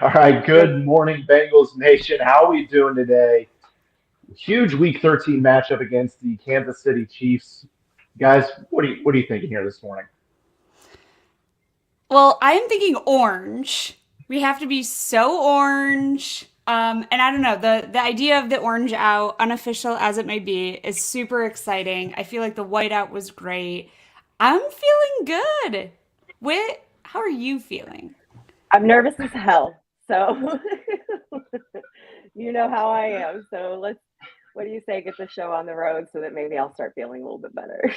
All right, good morning, Bengals Nation. How are we doing today? Huge Week 13 matchup against the Kansas City Chiefs. Guys, what are you thinking here this morning? Well, I'm thinking orange. We have to be so orange. And I don't know, the idea of the orange out, unofficial as it may be, is super exciting. I feel like the white out was great. I'm feeling good. Whit, how are you feeling? I'm nervous as hell. So you know how I am. So what do you say, get the show on the road so that maybe I'll start feeling a little bit better.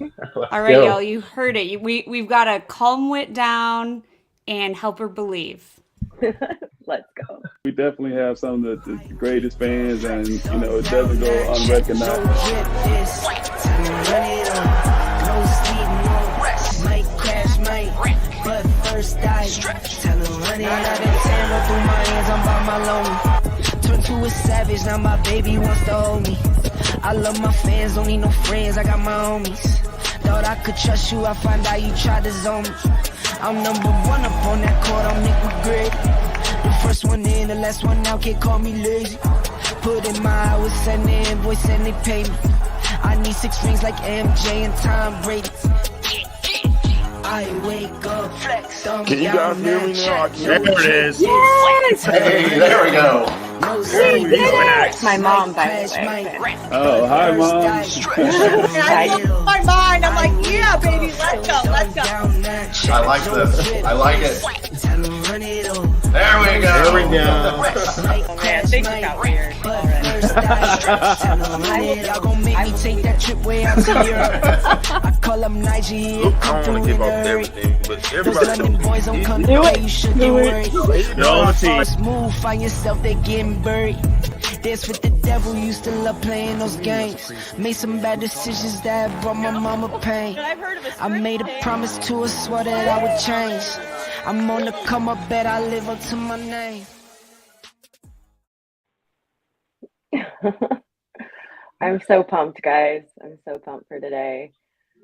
All Let's right, y'all, go. you heard it. We've got to calm Whit down and help her believe. Let's go. We definitely have some of the greatest fans, and it doesn't go unrecognized. But first I tell her run it out of terror through my hands, I'm by my lonely. Turned to a savage, now my baby wants to hold me. I love my fans, don't need no friends, I got my homies. Thought I could trust you, I find out you tried to zone me. I'm number one up on that court, I'm Nick McGrady. The first one in, the last one out, can't call me lazy. Put in my hours, send the invoice and they pay me. I need 6 rings like MJ and Tom Brady. I wake up, flex, Can you guys hear me now? There it is. Yes! Hey, there we go. She did it! My mom, by the way. Oh, hi, Mom. I blew my mind. I'm like, yeah, baby, let's go, let's go. I like this. I like it. There we go. There we go. Oh man, things got weird already. Y'all gon' make me take that trip way out to Europe. I call up Nigeria. Look, I don't want to give up everything, but everybody London boys don't come to Do play, it. you should get Do worried. it. Yo, let's see. Smooth, find yourself, they getting buried. Dance with the devil, used to love playing those games. Made some bad decisions that brought my mama pain. I've heard of a I made a promise to her, swore that I would change. I'm on the come up, bet I live up to my name. I'm so pumped, guys. I'm so pumped for today.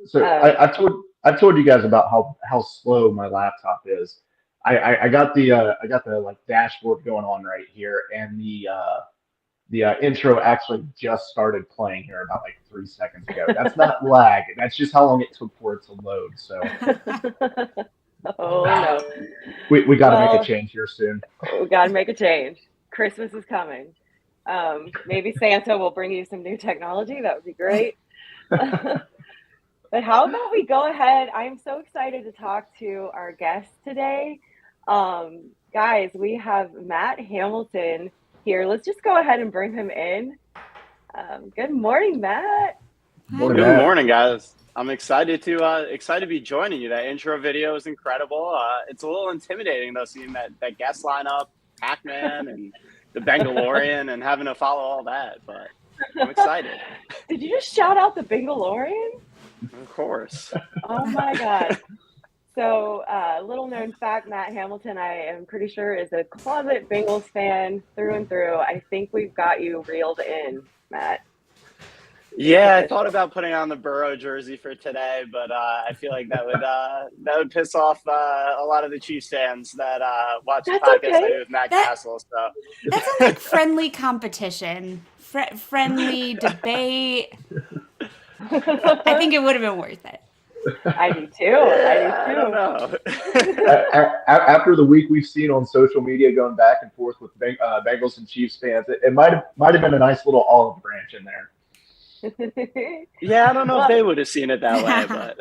So I've told you guys about how slow my laptop is. I got the like dashboard going on right here, and the intro actually just started playing here about like 3 seconds ago. That's not lag. That's just how long it took for it to load. So Oh no. we got to make Well, a change here soon. we gotta make a change. Christmas is coming. Maybe Santa will bring you some new technology. That would be great. But how about we go ahead? I'm so excited to talk to our guest today. Guys, we have Matt Hamilton here. Let's just go ahead and bring him in. Good morning, Matt. Morning, Good Matt. morning, guys. I'm excited to be joining you. That intro video is incredible. It's a little intimidating though, seeing that guest lineup, Pac-Man, and the Bengalorian, and having to follow all that. But I'm excited. Did you just shout out the Bengalorian? Of course. Oh my God. So, little known fact, Matt Hamilton, I am pretty sure, is a closet Bengals fan through and through. I think we've got you reeled in, Matt. Yeah, I thought about putting on the Burrow jersey for today, but I feel like that would piss off a lot of the Chiefs fans that watch the That's podcast I okay. do with Matt That- Cassel. So That sounds like friendly competition, friendly debate. I think it would have been worth it. I do too. I I do don't too. know. After the week we've seen on social media going back and forth with Bengals and Chiefs fans, it might have been a nice little olive branch in there. Yeah, I don't know if Well, they would have seen it that way, but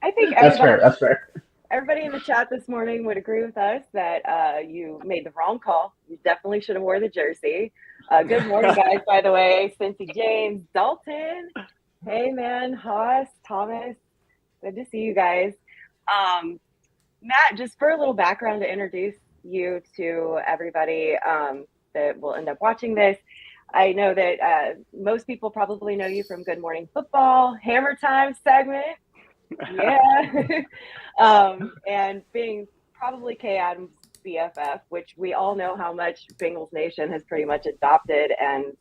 I think That's fair. That's fair. everybody in the chat this morning would agree with us that you made the wrong call. You definitely should have wore the jersey. Good morning, guys, by the way. Cincy James, Dalton. Hey, man. Haas, Thomas. Good to see you guys. Matt, just for a little background to introduce you to everybody that will end up watching this. I know that most people probably know you from Good Morning Football, Hammer Time segment. Yeah. And being probably Kay Adams' BFF, which we all know how much Bengals Nation has pretty much adopted and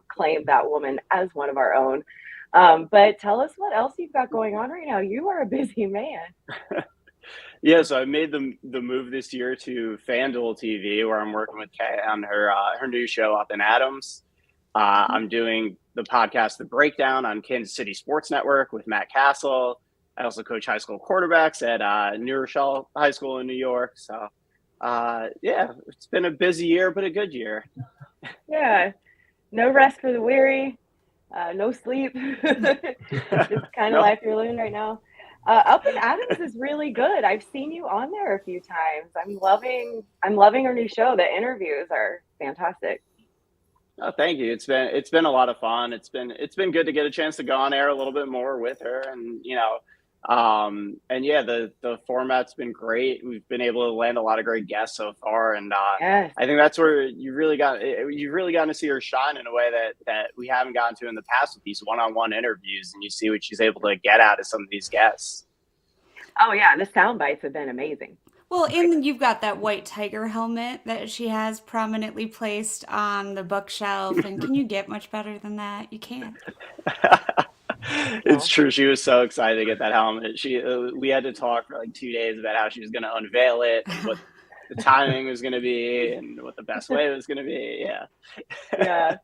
claimed that woman as one of our own. But tell us what else you've got going on right now. You are a busy man. Yeah, so I made the move this year to FanDuel TV, where I'm working with Kay on her new show up in Adams. I'm doing the podcast The Breakdown on Kansas City Sports Network with Matt Cassel. I also coach high school quarterbacks at New Rochelle High School in New York. So, yeah, it's been a busy year, but a good year. Yeah, no rest for the weary, no sleep. It's kind of No. life you're living right now. Up in Adams is really good. I've seen you on there a few times. I'm loving her new show. The interviews are fantastic. Oh, thank you. It's been a lot of fun. It's been good to get a chance to go on air a little bit more with her, and and yeah, the format's been great. We've been able to land a lot of great guests so far, and Yes. I think that's where you've really gotten to see her shine in a way that we haven't gotten to in the past with these one-on-one interviews, and you see what she's able to get out of some of these guests. Oh yeah, the sound bites have been amazing. Well, and you've got that white tiger helmet that she has prominently placed on the bookshelf. And can you get much better than that? You can't. It's true. She was so excited to get that helmet. We had to talk for like 2 days about how she was going to unveil it, and what the timing was going to be, and what the best way was going to be. Yeah. Yeah.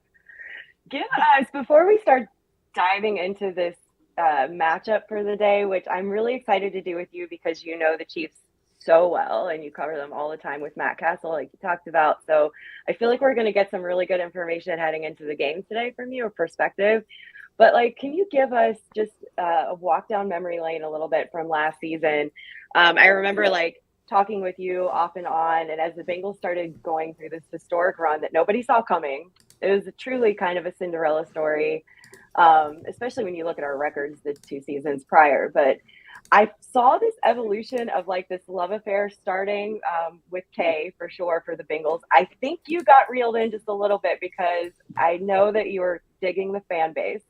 Give us, before we start diving into this matchup for the day, which I'm really excited to do with you because you know the Chiefs so well and you cover them all the time with Matt Cassel, like you talked about. So I feel like we're going to get some really good information heading into the game today from you, or perspective. But like, can you give us just a walk down memory lane a little bit from last season? I remember like talking with you off and on, and as the Bengals started going through this historic run that nobody saw coming, it was truly kind of a Cinderella story, especially when you look at our records the 2 seasons prior. But I saw this evolution of like this love affair starting with Kay for sure for the Bengals. I think you got reeled in just a little bit because I know that you were digging the fan base.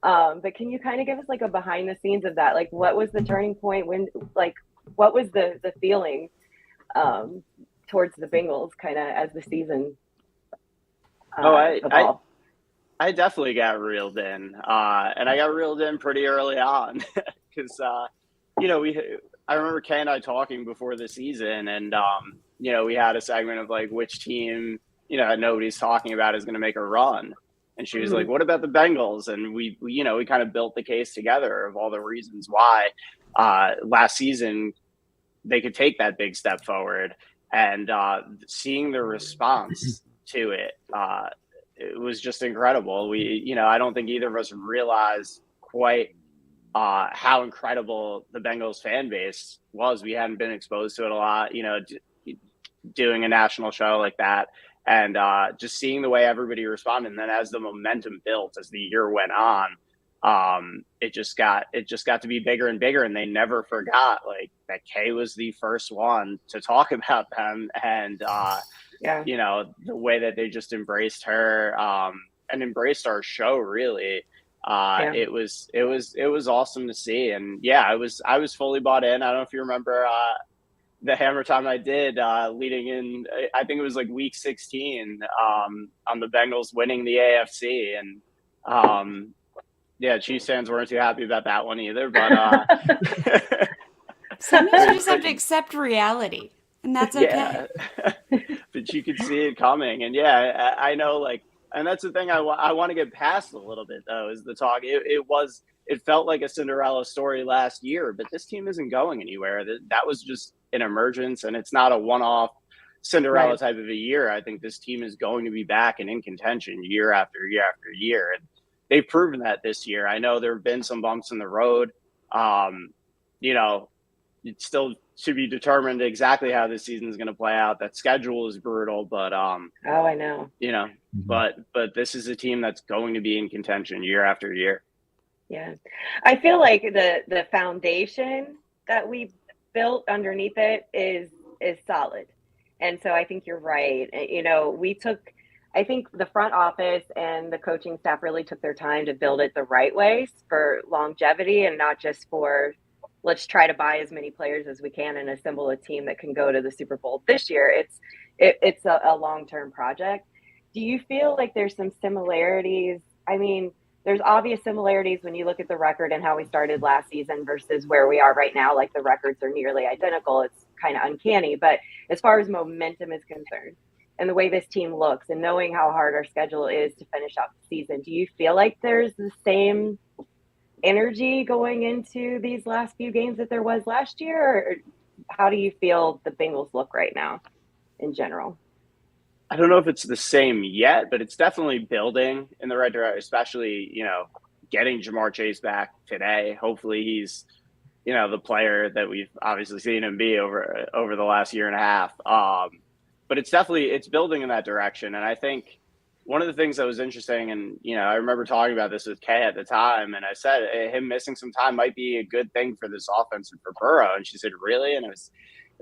But can you kind of give us like a behind the scenes of that? Like, what was the turning point when, like, what was the feeling towards the Bengals kind of as the season evolved? I definitely got reeled in, and I got reeled in pretty early on because, I remember Kay and I talking before the season, and, we had a segment of like which team, that nobody's talking about is going to make a run. And she was like, what about the Bengals? And we kind of built the case together of all the reasons why last season they could take that big step forward. And seeing the response to it, it was just incredible. I don't think either of us realized quite how incredible the Bengals fan base was. We hadn't been exposed to it a lot, doing a national show like that. And just seeing the way everybody responded, and then as the momentum built as the year went on, it just got to be bigger and bigger. And they never forgot like that Kay was the first one to talk about them, and the way that they just embraced her and embraced our show. Really, it was awesome to see. And yeah, I was fully bought in. I don't know if you remember. The hammer time I did leading in, I think it was like week 16 on the Bengals winning the AFC. And Chiefs fans weren't too happy about that one either. But sometimes you just have to accept reality, and that's okay. Yeah. But you could see it coming. And yeah, I know, like, and that's the thing I want to get past a little bit, though, is the talk. It felt like a Cinderella story last year, but this team isn't going anywhere. That was just an emergence, and it's not a one-off Cinderella type of a year. I think this team is going to be back and in contention year after year after year, and they've proven that this year. I know there have been some bumps in the road. It's still to be determined exactly how this season is going to play out. That schedule is brutal, but I know. But this is a team that's going to be in contention year after year. Yeah. I feel like the foundation that we've built underneath it is solid. And so I think you're right. I think the front office and the coaching staff really took their time to build it the right way for longevity, and not just for let's try to buy as many players as we can and assemble a team that can go to the Super Bowl this year. It's a long-term project. Do you feel like there's some similarities? I mean, there's obvious similarities when you look at the record and how we started last season versus where we are right now. Like the records are nearly identical. It's kind of uncanny. But as far as momentum is concerned and the way this team looks and knowing how hard our schedule is to finish out the season, do you feel like there's the same energy going into these last few games that there was last year? Or how do you feel the Bengals look right now in general? I don't know if it's the same yet, but it's definitely building in the right direction, especially, getting Jamar Chase back today. Hopefully he's, the player that we've obviously seen him be over the last year and a half. But it's building in that direction. And I think one of the things that was interesting, and, I remember talking about this with Kay at the time, and I said him missing some time might be a good thing for this offense and for Burrow. And she said, really? And it's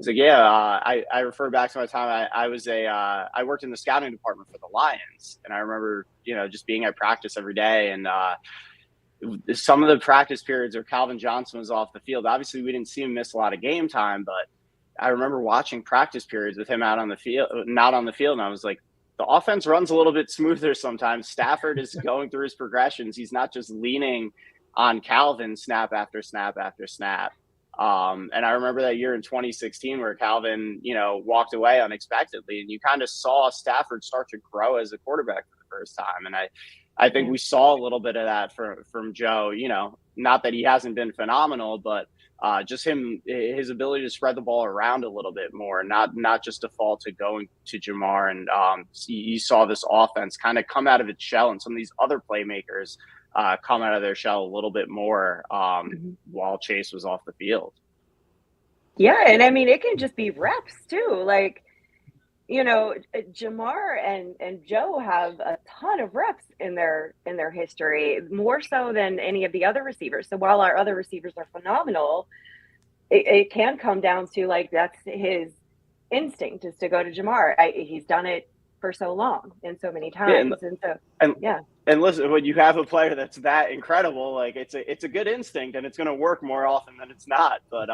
like, yeah, I refer back to my time. I worked in the scouting department for the Lions, and I remember, just being at practice every day. And some of the practice periods where Calvin Johnson was off the field, obviously we didn't see him miss a lot of game time, but I remember watching practice periods with him not on the field. And I was like, the offense runs a little bit smoother sometimes. Stafford is going through his progressions. He's not just leaning on Calvin snap after snap after snap. And I remember that year in 2016 where Calvin, walked away unexpectedly, and you kind of saw Stafford start to grow as a quarterback for the first time. And I think we saw a little bit of that from Joe, not that he hasn't been phenomenal, but just his ability to spread the ball around a little bit more, not just default to going to Jamar. And you saw this offense kind of come out of its shell, and some of these other playmakers come out of their shell a little bit more while Chase was off the field. Yeah, and I mean, it can just be reps too. Like, Jamar and Joe have a ton of reps in their history, more so than any of the other receivers. So while our other receivers are phenomenal, it can come down to, like, that's his instinct, is to go to Jamar. He's done it for so long and so many times. And listen, when you have a player that's that incredible, like, it's a good instinct, and it's going to work more often than it's not. But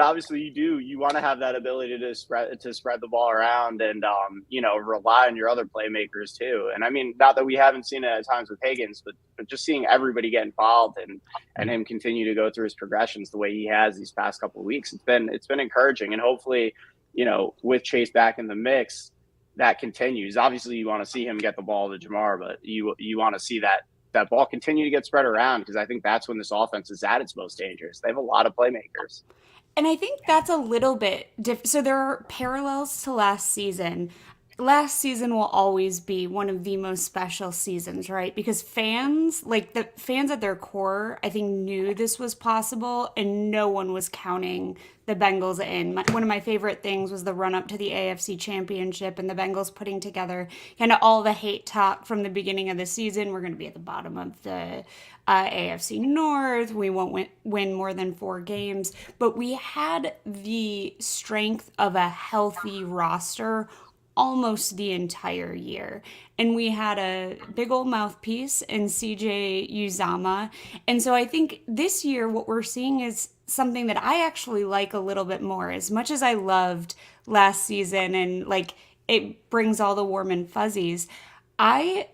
obviously you want to have that ability to spread the ball around and rely on your other playmakers too. And I mean, not that we haven't seen it at times with Higgins, but just seeing everybody get involved and him continue to go through his progressions the way he has these past couple of weeks, it's been encouraging. And hopefully, with Chase back in the mix, that continues. Obviously, you want to see him get the ball to Jamar, but you want to see that ball continue to get spread around, because I think that's when this offense is at its most dangerous. They have a lot of playmakers. And I think that's a little bit different. So there are parallels to last season. Last season will always be one of the most special seasons, right? Because fans, like the fans at their core, I think knew this was possible, and no one was counting the Bengals in. One of my favorite things was the run up to the AFC Championship and the Bengals putting together kind of all the hate talk from the beginning of the season. We're going to be at the bottom of the AFC North. We won't win more than 4 games. But we had the strength of a healthy roster almost the entire year. And we had a big old mouthpiece in CJ Uzama. And so I think this year what we're seeing is something that I actually like a little bit more. As much as I loved last season and like it brings all the warm and fuzzies, I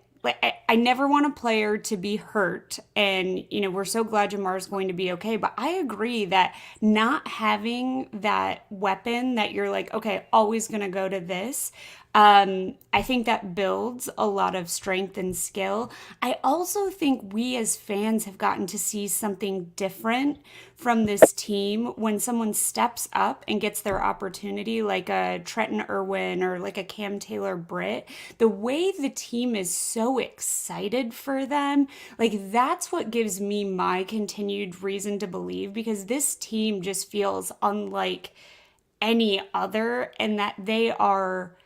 never want a player to be hurt, and we're so glad Jamar's going to be okay, but I agree that not having that weapon that you're like, okay, always going to go to this, I think that builds a lot of strength and skill. I also think we as fans have gotten to see something different from this team when someone steps up and gets their opportunity, like a Trenton Irwin or like a Cam Taylor-Britt. The way the team is so excited for them, like that's what gives me my continued reason to believe, because this team just feels unlike any other, and that they are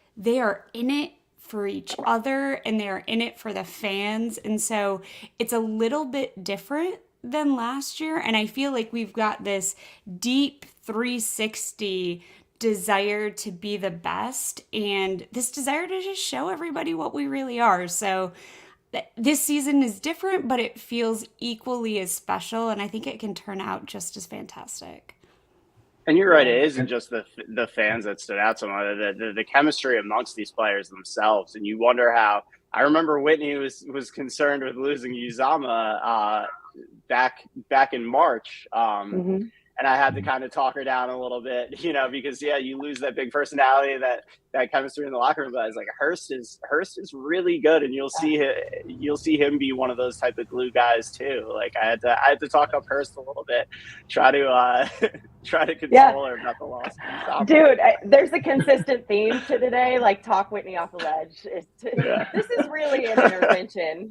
in it for each other, and they are in it for the fans. And so it's a little bit different than last year. And I feel like we've got this deep 360 desire to be the best, and this desire to just show everybody what we really are. So this season is different, but it feels equally as special. And I think it can turn out just as fantastic. And you're right, it isn't just the fans that stood out so much. The chemistry amongst these players themselves, and you wonder how I remember Whitney was concerned with losing Uzama back in March. And I had to kind of talk her down a little bit, because you lose that big personality, that chemistry in the locker room. But I was like, Hurst is really good, and you'll see him be one of those type of glue guys too. Like I had to talk up Hurst a little bit, try to console her about the loss. Dude, there's a consistent theme to today. Like talk Whitney off the ledge. This is really an intervention.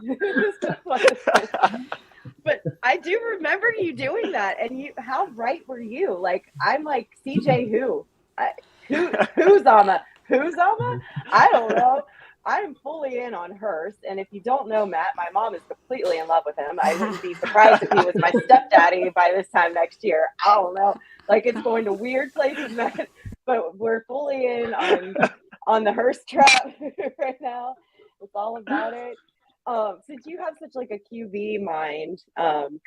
But I do remember you doing that, and how right were you? Like, I'm like, CJ who's Zama? Who's Zama? I don't know. I'm fully in on Hurst, and if you don't know Matt, my mom is completely in love with him. I wouldn't be surprised if he was my stepdaddy by this time next year. I don't know. Like, it's going to weird places, Matt, but we're fully in on the Hurst trap right now. It's all about it. Since you have such like a QB mind,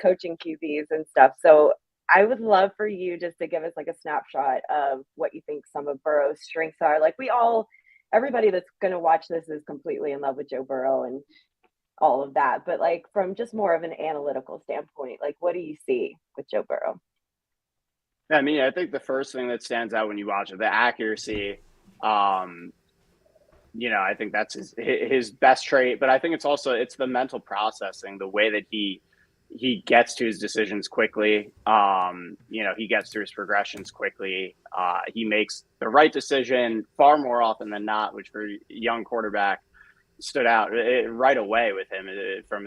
coaching QBs and stuff, so I would love for you just to give us like a snapshot of what you think some of Burrow's strengths are. Like everybody that's going to watch this is completely in love with Joe Burrow and all of that. But like from just more of an analytical standpoint, like what do you see with Joe Burrow? I mean, I think the first thing that stands out when you watch it, the accuracy. I think that's his best trait, but I think it's the mental processing, the way that he gets to his decisions quickly. He gets through his progressions quickly. He makes the right decision far more often than not, which for a young quarterback stood out right away with him from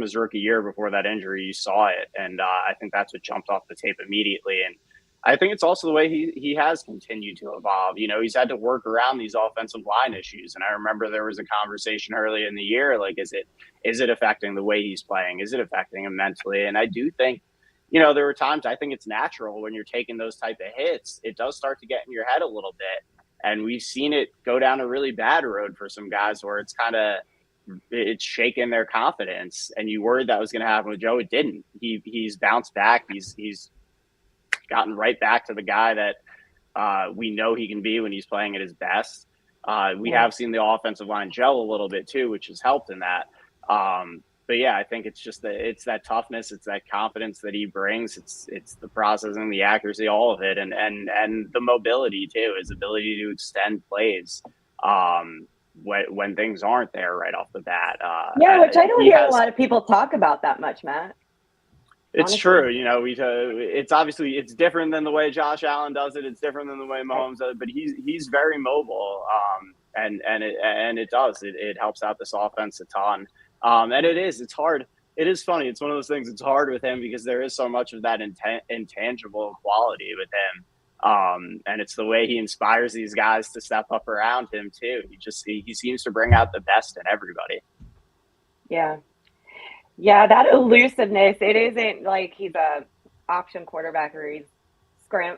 his rookie year before that injury. You saw it. And I think that's what jumped off the tape immediately. And I think it's also the way he has continued to evolve. He's had to work around these offensive line issues. And I remember there was a conversation early in the year, like, is it affecting the way he's playing? Is it affecting him mentally? And I do think, there were times I think it's natural when you're taking those type of hits, it does start to get in your head a little bit. And we've seen it go down a really bad road for some guys where it's shaken their confidence. And you worried that was going to happen with Joe. It didn't. He's bounced back. He's gotten right back to the guy that we know he can be when he's playing at his best. We have seen the offensive line gel a little bit too, which has helped in that. But yeah, I think it's just it's that toughness, it's that confidence that he brings, it's the processing, the accuracy, all of it, and the mobility too, his ability to extend plays when things aren't there right off the bat. Which I don't hear a lot of people talk about that much, Matt. It's true. It's different than the way Josh Allen does it. It's different than the way Mahomes does it, but he's very mobile. And it helps out this offense a ton. And it's hard. It is funny. It's one of those things. It's hard with him because there is so much of that intangible quality with him. And it's the way he inspires these guys to step up around him too. He seems to bring out the best in everybody. Yeah. Yeah, that elusiveness, it isn't like he's a option quarterback or he's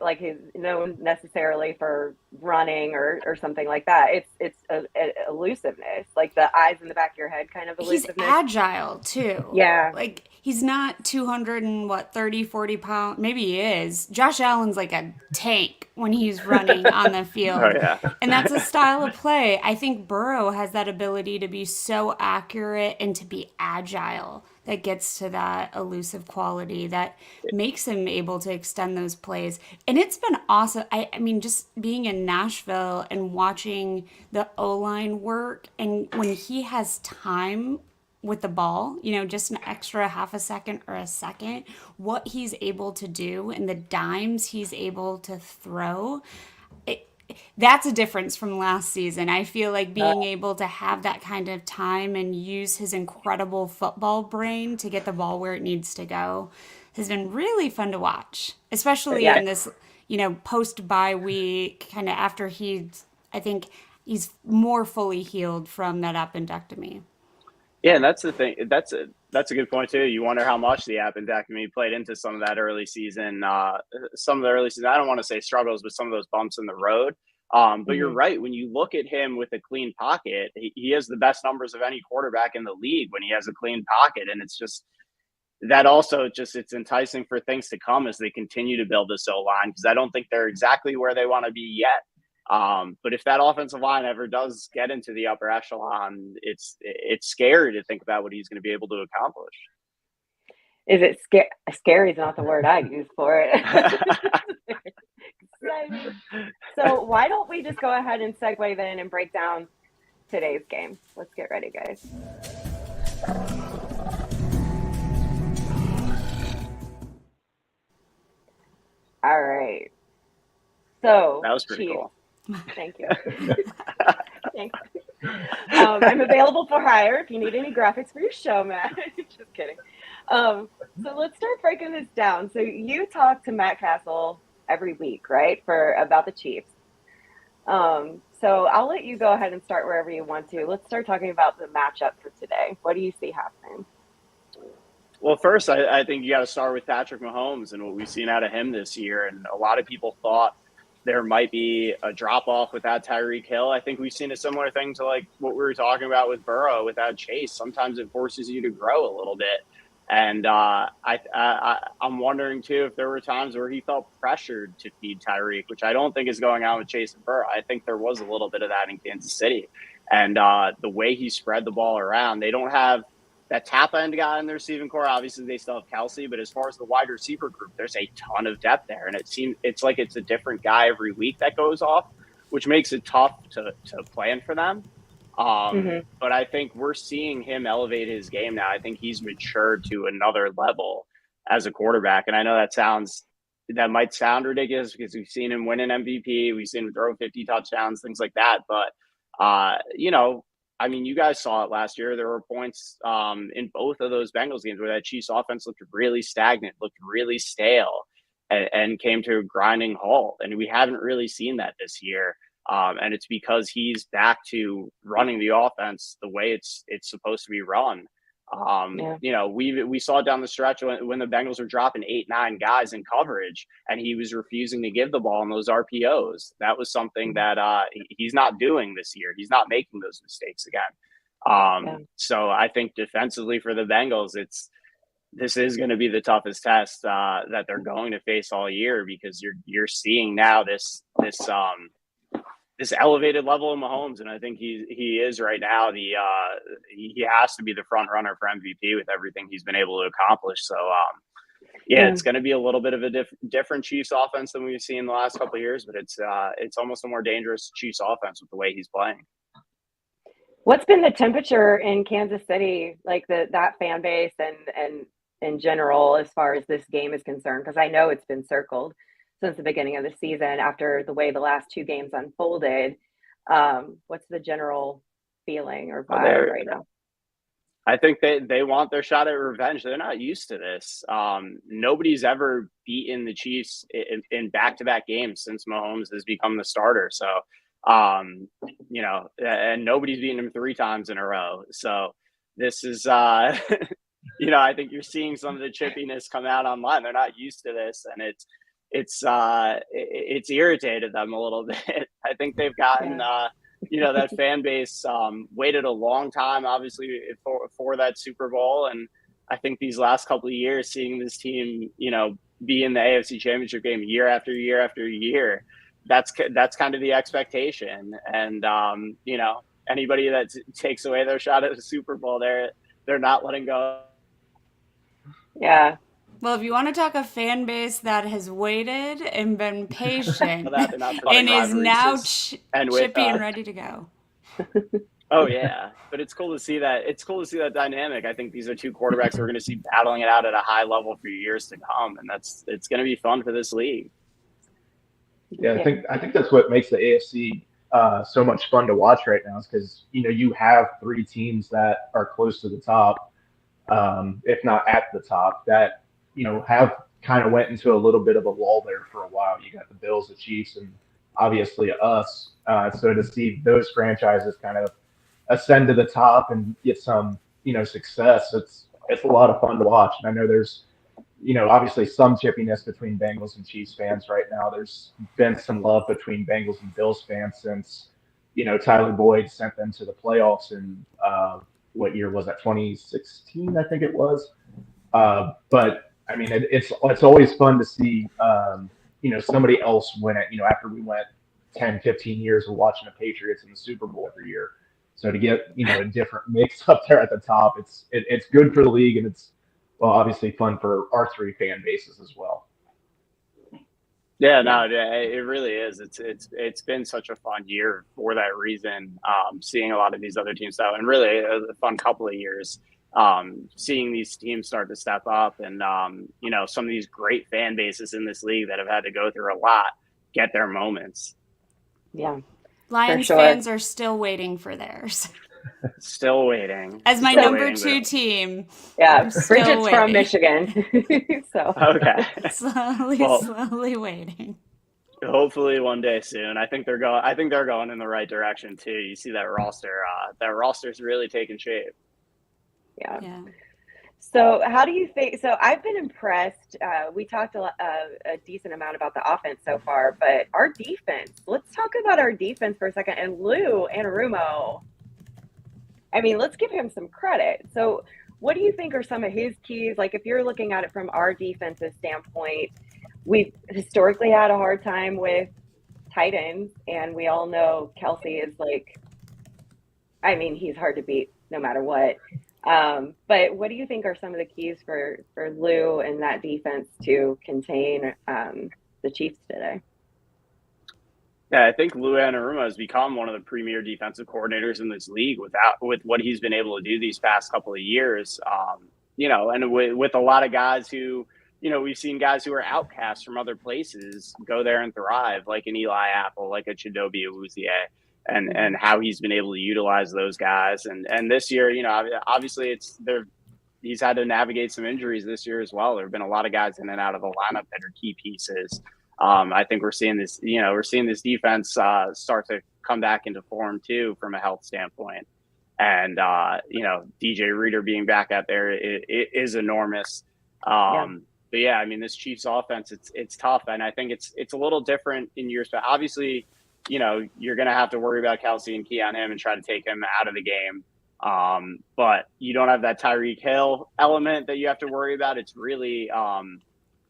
like he's known necessarily for running or something like that. It's a elusiveness, like the eyes in the back of your head kind of elusiveness. He's agile too. Yeah. Like he's not 30, 40 pounds. Maybe he is. Josh Allen's like a tank when he's running on the field. Oh, yeah. And that's a style of play. I think Burrow has that ability to be so accurate and to be agile that gets to that elusive quality that makes him able to extend those plays. And it's been awesome. I mean, just being in Nashville and watching the O-line work, and when he has time with the ball, just an extra half a second or a second, what he's able to do and the dimes he's able to throw, that's a difference from last season. I feel like being able to have that kind of time and use his incredible football brain to get the ball where it needs to go has been really fun to watch, especially in this, post-bye week, kind of after I think he's more fully healed from that appendectomy. Yeah, and that's the thing. That's a good point too. You wonder how much the appendectomy played into some of that early season. I don't want to say struggles, but some of those bumps in the road. But you're right. When you look at him with a clean pocket, he has the best numbers of any quarterback in the league when he has a clean pocket. And it's just that also it's enticing for things to come as they continue to build this O-line, because I don't think they're exactly where they want to be yet. But if that offensive line ever does get into the upper echelon, it's scary to think about what he's going to be able to accomplish. Is it scary? Scary is not the word I use for it. Exciting. So why don't we just go ahead and segue then and break down today's game? Let's get ready, guys. All right. So That was pretty Chiefs. cool. Thank you. Thanks. I'm available for hire if you need any graphics for your show, Matt. Just kidding. So let's start breaking this down. So you talk to Matt Cassel every week, right, about the Chiefs. So I'll let you go ahead and start wherever you want to. Let's start talking about the matchup for today. What do you see happening? Well, first, I think you got to start with Patrick Mahomes and what we've seen out of him this year. And a lot of people thought there might be a drop-off without Tyreek Hill. I think we've seen a similar thing to like what we were talking about with Burrow without Chase. Sometimes it forces you to grow a little bit. And I'm wondering, too, if there were times where he felt pressured to feed Tyreek, which I don't think is going on with Chase and Burrow. I think there was a little bit of that in Kansas City. And the way he spread the ball around, they don't have that top end guy in their receiving core. Obviously, they still have Kelsey, but as far as the wide receiver group, there's a ton of depth there. And it's like it's a different guy every week that goes off, which makes it tough to plan for them. But I think we're seeing him elevate his game now. I think he's matured to another level as a quarterback. And I know that might sound ridiculous because we've seen him win an MVP. We've seen him throw 50 touchdowns, things like that. But, I mean, you guys saw it last year. There were points in both of those Bengals games where that Chiefs offense looked really stagnant, looked really stale, and came to a grinding halt. And we haven't really seen that this year. And it's because he's back to running the offense the way it's supposed to be run. We saw down the stretch when the Bengals were dropping 8-9 guys in coverage and he was refusing to give the ball in those RPOs. That was something that he's not doing this year. He's not making those mistakes again. So I think defensively for the Bengals, this is going to be the toughest test that they're going to face all year, because you're seeing now this elevated level of Mahomes, and I think he is right now. He has to be the front runner for MVP with everything he's been able to accomplish. So, it's going to be a little bit of a different Chiefs offense than we've seen the last couple of years, but it's almost a more dangerous Chiefs offense with the way he's playing. What's been the temperature in Kansas City, like that fan base and in general, as far as this game is concerned? Because I know it's been circled since the beginning of the season after the way the last two games unfolded. What's the general feeling or vibe right now? I think they want their shot at revenge. They're not used to this. Nobody's ever beaten the Chiefs in back-to-back games since Mahomes has become the starter. So, and nobody's beaten him 3 times in a row. So this is, I think you're seeing some of the chippiness come out online. They're not used to this, and it's irritated them a little bit. I think they've gotten, that fan base waited a long time, obviously, for that Super Bowl. And I think these last couple of years, seeing this team, be in the AFC Championship game year after year after year, that's kind of the expectation. And, anybody that takes away their shot at the Super Bowl, they're not letting go. Yeah. Well, if you want to talk a fan base that has waited and been patient and is now chippy and ready to go. Oh yeah, but it's cool to see that. It's cool to see that dynamic. I think these are two quarterbacks we're going to see battling it out at a high level for years to come, and it's going to be fun for this league. Yeah, I think that's what makes the AFC so much fun to watch right now, is because you have 3 teams that are close to the top, if not at the top, that have kind of went into a little bit of a lull there for a while. You got the Bills, the Chiefs, and obviously us. So to see those franchises kind of ascend to the top and get some, success, it's a lot of fun to watch. And I know there's, obviously some chippiness between Bengals and Chiefs fans right now. There's been some love between Bengals and Bills fans since, Tyler Boyd sent them to the playoffs in, what year was that? 2016, I think it was. But I mean, it's always fun to see, somebody else win it. After we went 10, 15 years of watching the Patriots in the Super Bowl every year. So to get, a different mix up there at the top, it's good for the league, and it's, well, obviously fun for our three fan bases as well. Yeah, no, it really is. It's been such a fun year for that reason. Seeing a lot of these other teams out, and really a fun couple of years. Seeing these teams start to step up, and some of these great fan bases in this league that have had to go through a lot get their moments. Yeah. Lions sure. fans are still waiting for theirs. Still waiting. As my Still number waiting, two but- team. Yeah. I'm still Bridget's from waiting. Michigan. So Okay. Slowly waiting. Hopefully one day soon. I think they're going in the right direction too. You see that roster. That roster's really taking shape. yeah. So how do you think? So I've been impressed. We talked a decent amount about the offense so far, but our defense. Let's talk about our defense for a second. And Lou Anarumo. I mean, let's give him some credit. So what do you think are some of his keys? Like if you're looking at it from our defensive standpoint, we've historically had a hard time with tight ends, and we all know Kelsey is he's hard to beat no matter what. But what do you think are some of the keys for Lou and that defense to contain the Chiefs today? Yeah, I think Lou Anarumo has become one of the premier defensive coordinators in this league with what he's been able to do these past couple of years. And with a lot of guys who, we've seen guys who are outcasts from other places go there and thrive, like an Eli Apple, like a Chidobe Awuzie, and how he's been able to utilize those guys. And this year, obviously he's had to navigate some injuries this year as well. There have been a lot of guys in and out of the lineup that are key pieces. I think we're seeing this defense start to come back into form too, from a health standpoint. And, DJ Reader being back out there it is enormous. But yeah, I mean, this Chiefs offense, it's tough. And I think it's a little different in years, but obviously, you're going to have to worry about Kelsey and key on him and try to take him out of the game. But you don't have that Tyreek Hill element that you have to worry about. It's really,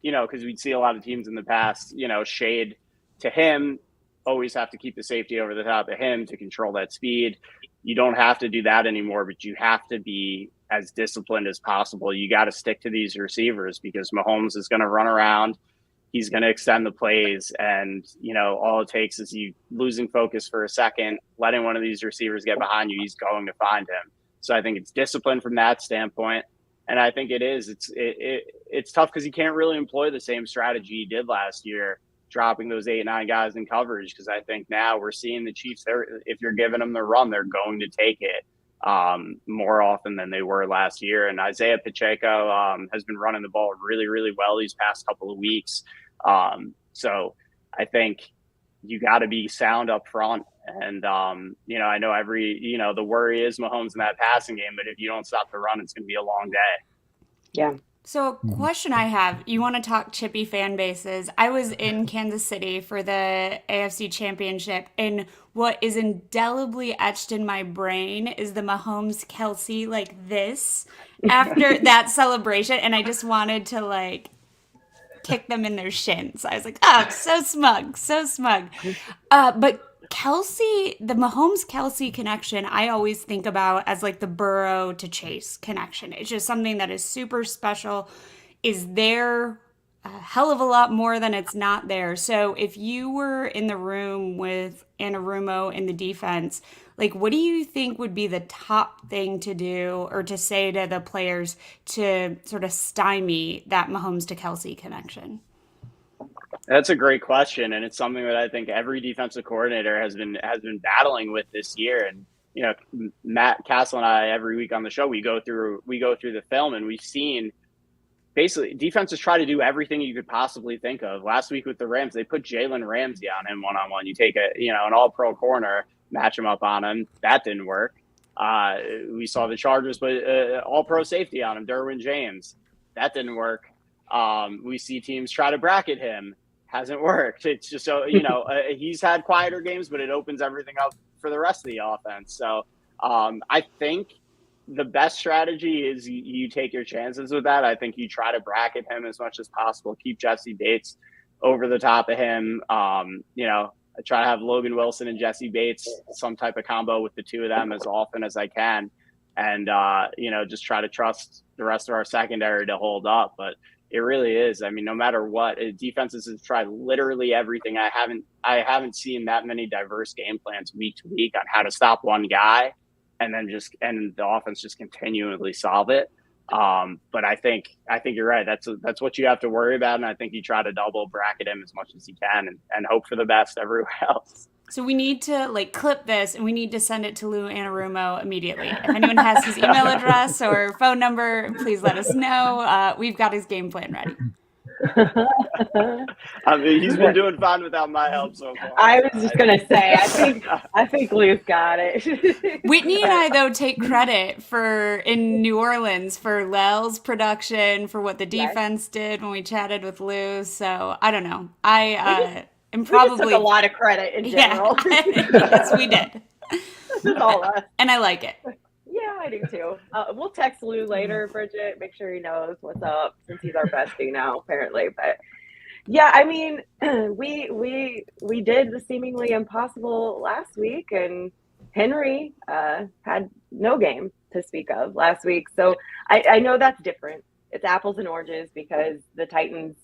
because we'd see a lot of teams in the past, shade to him, always have to keep the safety over the top of him to control that speed. You don't have to do that anymore, but you have to be as disciplined as possible. You got to stick to these receivers because Mahomes is going to run around. He's going to extend the plays. And, all it takes is you losing focus for a second, letting one of these receivers get behind you. He's going to find him. So I think it's discipline from that standpoint. And I think it is. It's tough because he can't really employ the same strategy he did last year, dropping those 8-9 guys in coverage. Because I think now we're seeing the Chiefs, if you're giving them the run, they're going to take it more often than they were last year. And Isaiah Pacheco has been running the ball really, really well these past couple of weeks. So I think you got to be sound up front. And, I know the worry is Mahomes in that passing game, but if you don't stop the run, it's going to be a long day. Yeah. So a question I have, you want to talk chippy fan bases. I was in Kansas City for the AFC Championship, and what is indelibly etched in my brain is the Mahomes Kelsey like this after that celebration. And I just wanted to kick them in their shins. I was like, oh, so smug, so smug. But Kelsey, the Mahomes-Kelsey connection, I always think about as the Burrow to Chase connection. It's just something that is super special, is there a hell of a lot more than it's not there. So if you were in the room with Anarumo in the defense, what do you think would be the top thing to do or to say to the players to sort of stymie that Mahomes to Kelsey connection? That's a great question, and it's something that I think every defensive coordinator has been battling with this year. And Matt Cassel and I, every week on the show, we go through the film, and we've seen basically defenses try to do everything you could possibly think of. Last week with the Rams, they put Jalen Ramsey on him one-on-one. You take an all-pro corner, match him up on him. That didn't work. We saw the Chargers put all-pro safety on him, Derwin James. That didn't work. We see teams try to bracket him. Hasn't worked. It's just so, he's had quieter games, but it opens everything up for the rest of the offense. So I think the best strategy is you take your chances with that. I think you try to bracket him as much as possible, keep Jesse Bates over the top of him. I try to have Logan Wilson and Jesse Bates, some type of combo with the two of them as often as I can. And, just try to trust the rest of our secondary to hold up. But it really is. I mean, no matter what, defenses have tried literally everything. I haven't seen that many diverse game plans week to week on how to stop one guy and then and the offense just continually solve it. But I think you're right. That's what you have to worry about. And I think you try to double bracket him as much as you can and hope for the best everywhere else. So we need to clip this and we need to send it to Lou Anarumo immediately. If anyone has his email address or phone number, please let us know. We've got his game plan ready. I mean, he's been doing fine without my help so far. I was just gonna say, I think Lou's got it. Whitney and I, though, take credit in New Orleans for Lel's production, for what the defense did when we chatted with Lou. So I don't know. I'm probably we just took a lot of credit in general. Yeah. Yes, we did. That's all us. And I like it. Yeah, I do too. We'll text Lou later, Bridget, make sure he knows what's up since he's our bestie now, apparently. But yeah, I mean, we did the seemingly impossible last week, and Henry had no game to speak of last week. So I know that's different. It's apples and oranges because the Titans,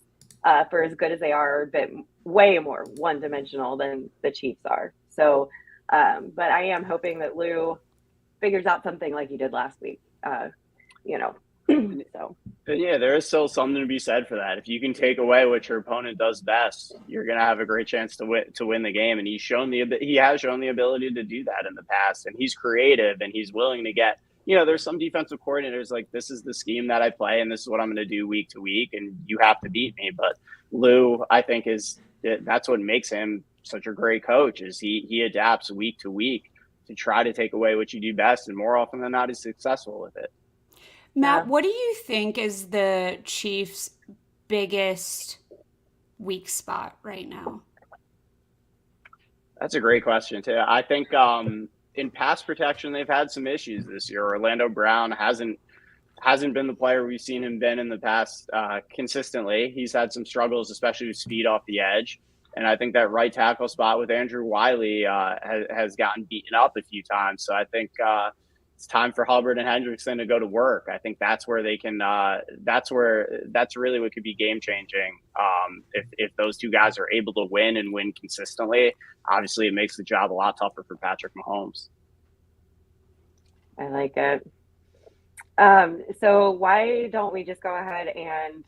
for as good as they are a bit way more one-dimensional than the Chiefs are. So, but I am hoping that Lou figures out something like he did last week, so. Yeah, there is still something to be said for that. If you can take away what your opponent does best, you're going to have a great chance to win the game. And he has shown the ability to do that in the past. And he's creative and he's willing to get, there's some defensive coordinators like, this is the scheme that I play and this is what I'm going to do week to week. And you have to beat me. But Lou, I think that's what makes him such a great coach is he adapts week to week to try to take away what you do best. And more often than not, he's successful with it. Matt, what do you think is the Chiefs' biggest weak spot right now? That's a great question, too. I think in pass protection, they've had some issues this year. Orlando Brown hasn't been the player we've seen him been in the past consistently. He's had some struggles, especially with speed off the edge. And I think that right tackle spot with Andrew Wiley has gotten beaten up a few times. So I think it's time for Hubbard and Hendrickson to go to work. I think that's where they can. That's really what could be game changing. If those two guys are able to win and win consistently, obviously it makes the job a lot tougher for Patrick Mahomes. I like it. So why don't we just go ahead and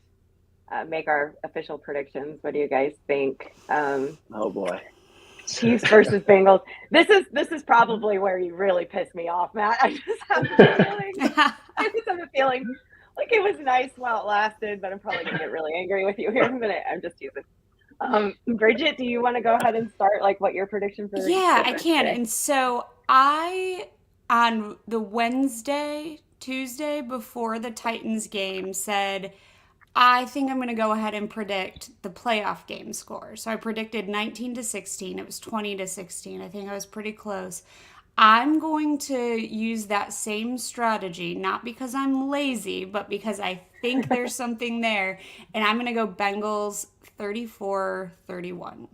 make our official predictions? What do you guys think? Oh boy. Chiefs versus Bengals. This is probably where you really pissed me off, Matt. I just have a feeling like it was nice while it lasted, but I'm probably gonna get really angry with you here in a minute. I'm just teasing. Bridget, do you want to go ahead and start what your prediction for? Yeah, I can. Today? And so on the Tuesday before the Titans game said, I think I'm going to go ahead and predict the playoff game score. So I predicted 19-16. It was 20-16. I think I was pretty close. I'm going to use that same strategy, not because I'm lazy, but because I think there's something there. And I'm going to go Bengals 34-31.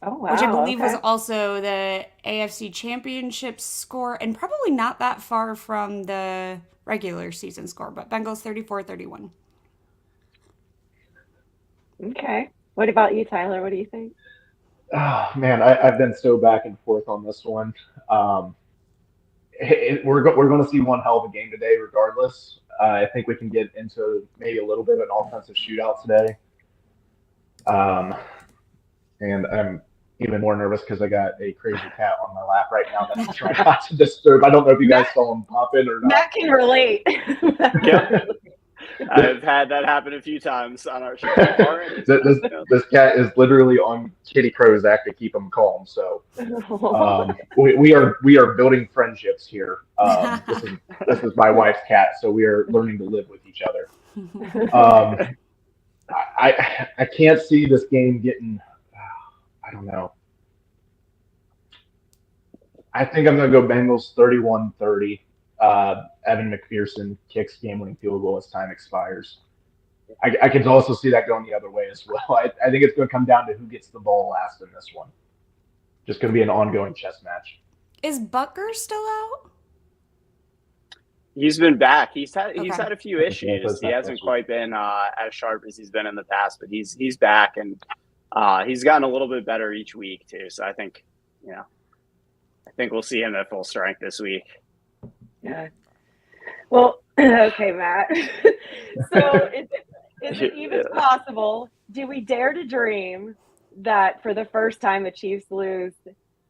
Oh, wow. Which I believe was also the AFC Championship score, and probably not that far from the regular season score, but Bengals 34-31. Okay. What about you, Tyler? What do you think? Oh, man, I've been so back and forth on this one. We're going to see one hell of a game today regardless. I think we can get into maybe a little bit of an offensive shootout today. And I'm even more nervous because I got a crazy cat on my lap right now that I'm trying not to disturb. I don't know if you guys saw him pop in or not. Matt can relate. Yep. I've had that happen a few times on our show. This cat is literally on Kitty Prozac to keep him calm. So we are building friendships here. This is my wife's cat, so we are learning to live with each other. I can't see this game getting. I don't know. I think I'm going to go Bengals 31-30. Evan McPherson kicks game-winning field goal as time expires. I can also see that going the other way as well. I think it's going to come down to who gets the ball last in this one. Just going to be an ongoing chess match. Is Butker still out? He's been back. He's had Okay. a few issues. He hasn't quite been as sharp as he's been in the past, but he's back, and he's gotten a little bit better each week too. So I think we'll see him at full strength this week. Yeah. Well, okay, Matt. So is it even possible? Do we dare to dream that for the first time the Chiefs lose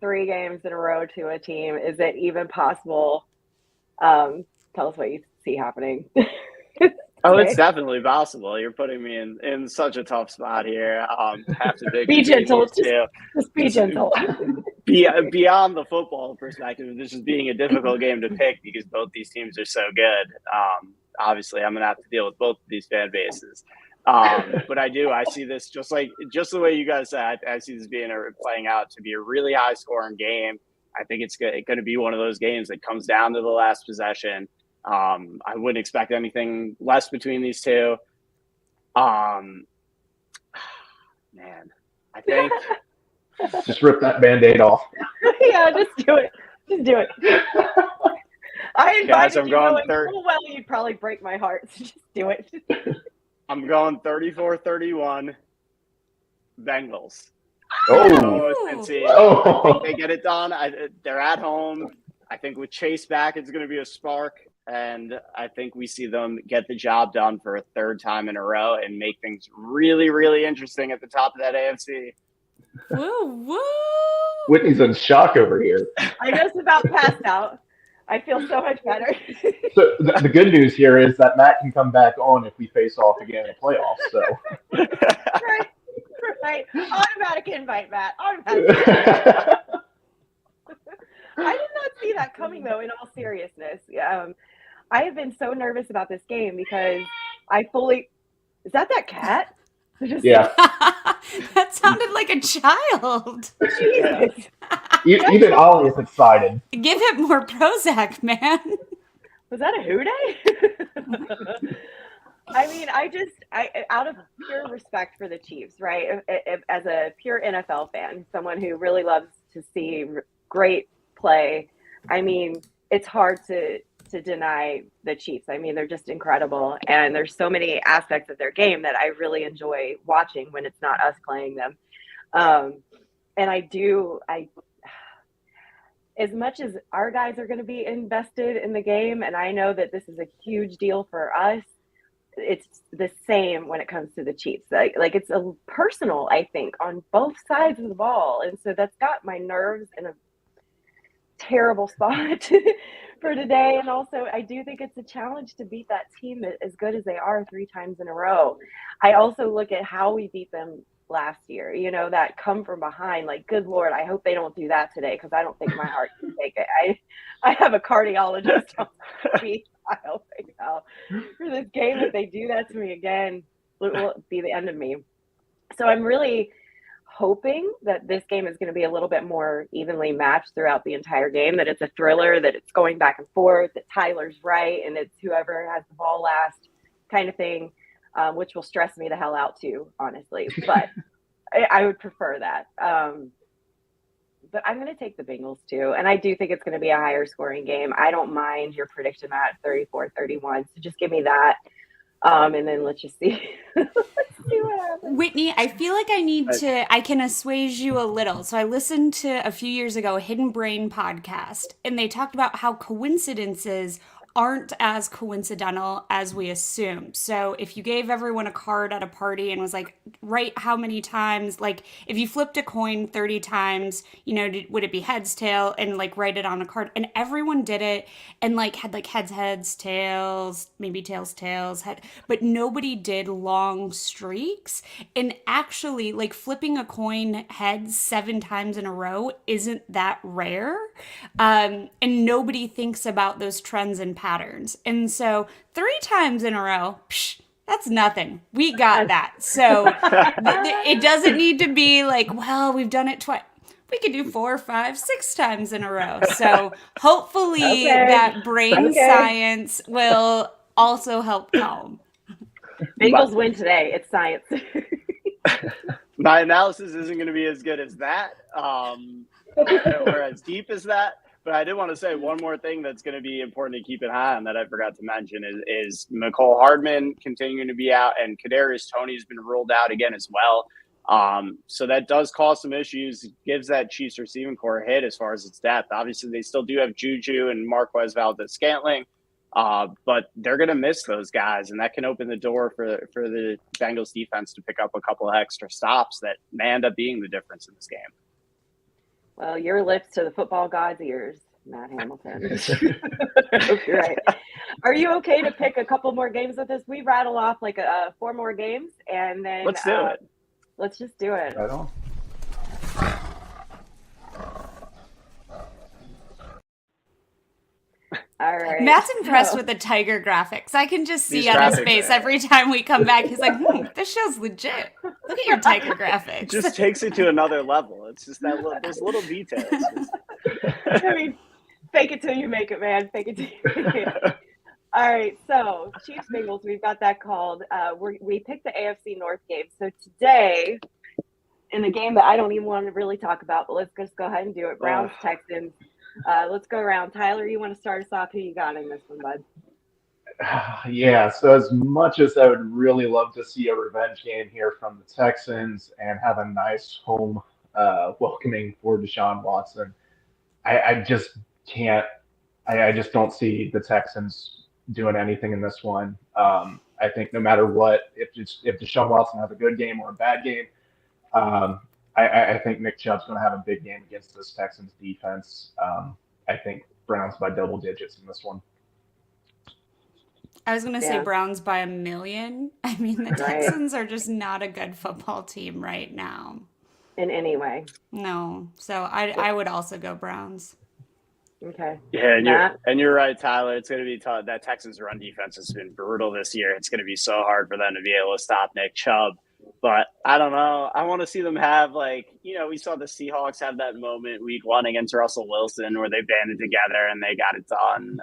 3 games in a row to a team? Is it even possible? Tell us what you see happening. Oh, it's definitely possible. You're putting me in such a tough spot here. Have to Be gentle. Just be gentle. Beyond the football perspective, this is being a difficult game to pick because both these teams are so good. Obviously, I'm gonna have to deal with both of these fan bases. But I see this just the way you guys said. I see this playing out to be a really high scoring game. I think it's going to be one of those games that comes down to the last possession. I wouldn't expect anything less between these two. Man, I think just rip that Band-Aid off. Yeah, just do it. Just do it. I invited I'm you going knowing full well you'd probably break my heart. So just do it. I'm going 34-31 Bengals. Oh. I think Oh. they get it done. They're at home. I think with Chase back, it's going to be a spark. And I think we see them get the job done for a 3rd time in a row and make things really, really interesting at the top of that AFC. Woo, woo. Whitney's in shock over here. I just about passed out. I feel so much better. So the good news here is that Matt can come back on if we face off again in the playoffs. So Right. Automatic invite, Matt. Automatic. I did not see that coming, though, in all seriousness. I have been so nervous about this game because is that cat? Yeah. That sounded like a child. Jesus. Even Ollie is excited. Give it more Prozac, man. Was that a Who Day? I mean, I out of pure respect for the Chiefs, right? As a pure NFL fan, someone who really loves to see great play, I mean, it's hard to deny the Chiefs. I mean, they're just incredible, and there's so many aspects of their game that I really enjoy watching when it's not us playing them. And as much as our guys are going to be invested in the game, and I know that this is a huge deal for us, it's the same when it comes to the Chiefs. Like it's a personal, I think, on both sides of the ball, and so that's got my nerves in a terrible spot for today. And also, I do think it's a challenge to beat that team as good as they are 3 times in a row. I also look at how we beat them last year, that come from behind. Like, good Lord, I hope they don't do that today because I don't think my heart can take it. I have a cardiologist on speed dial right now for this game. If they do that to me again, it will be the end of me. So I'm really hoping that this game is going to be a little bit more evenly matched throughout the entire game, that it's a thriller, that it's going back and forth, that Tyler's right, and it's whoever has the ball last kind of thing, which will stress me the hell out too, honestly. But I would prefer that. But I'm going to take the Bengals too. And I do think it's going to be a higher scoring game. I don't mind your prediction at 34-31. So just give me that. And then let's just see. Let's see what happens. Whitney, I feel like I can assuage you a little. So I listened to a few years ago a Hidden Brain podcast, and they talked about how coincidences aren't as coincidental as we assume. So if you gave everyone a card at a party and was like, write how many times, like if you flipped a coin 30 times, would it be heads, tail, and like write it on a card? And everyone did it and like had like heads, tails, maybe tails, head, but nobody did long streaks. And actually like flipping a coin heads 7 times in a row isn't that rare. And nobody thinks about those trends and patterns. And so 3 times in a row, that's nothing. We got that. So it doesn't need to be like, well, we've done it twice. We could do 4, 5, 6 times in a row. So hopefully that brain science will also help calm. Bengals win today. It's science. My analysis isn't going to be as good as that, or as deep as that. But I did want to say one more thing that's going to be important to keep an eye on that I forgot to mention is Mecole Hardman continuing to be out, and Kadarius Toney's been ruled out again as well. So that does cause some issues. It gives that Chiefs receiving core a hit as far as its depth. Obviously, they still do have Juju and Marquez Valdez-Scantling, but they're going to miss those guys, and that can open the door for the Bengals defense to pick up a couple of extra stops that may end up being the difference in this game. Well, your lips to the football god's ears, Matt Hamilton. You're right. Are you okay to pick a couple more games with us? We rattle off like 4 more games, and then Let's do it. Let's just do it. Right on. All right. Matt's impressed with the tiger graphics. I can just see These on his graphics, face man. every time we come back. He's like, this show's legit. Look at your tiger graphics. It just takes it to another level. It's just those little details. I mean, fake it till you make it, man. Fake it till you make it. All right, so Chiefs Bengals, we've got that called. We picked the AFC North game. So today, in the game that I don't even want to really talk about, but let's just go ahead and do it. Browns Texans. Let's go around. Tyler, you want to start us off? Who you got in this one, bud? Yeah, so as much as I would really love to see a revenge game here from the Texans and have a nice home welcoming for Deshaun Watson, I just can't. I just don't see the Texans doing anything in this one. I think no matter what, if Deshaun Watson has a good game or a bad game, I think Nick Chubb's going to have a big game against this Texans defense. I think Browns by double digits in this one. I was going to say Browns by 1 million. I mean, the Texans are just not a good football team right now. In any way. No. So I would also go Browns. Okay. Yeah, and you're right, Tyler. It's going to be tough. That Texans run defense has been brutal this year. It's going to be so hard for them to be able to stop Nick Chubb. But I don't know. I want to see them have, we saw the Seahawks have that moment week 1 against Russell Wilson where they banded together and they got it done.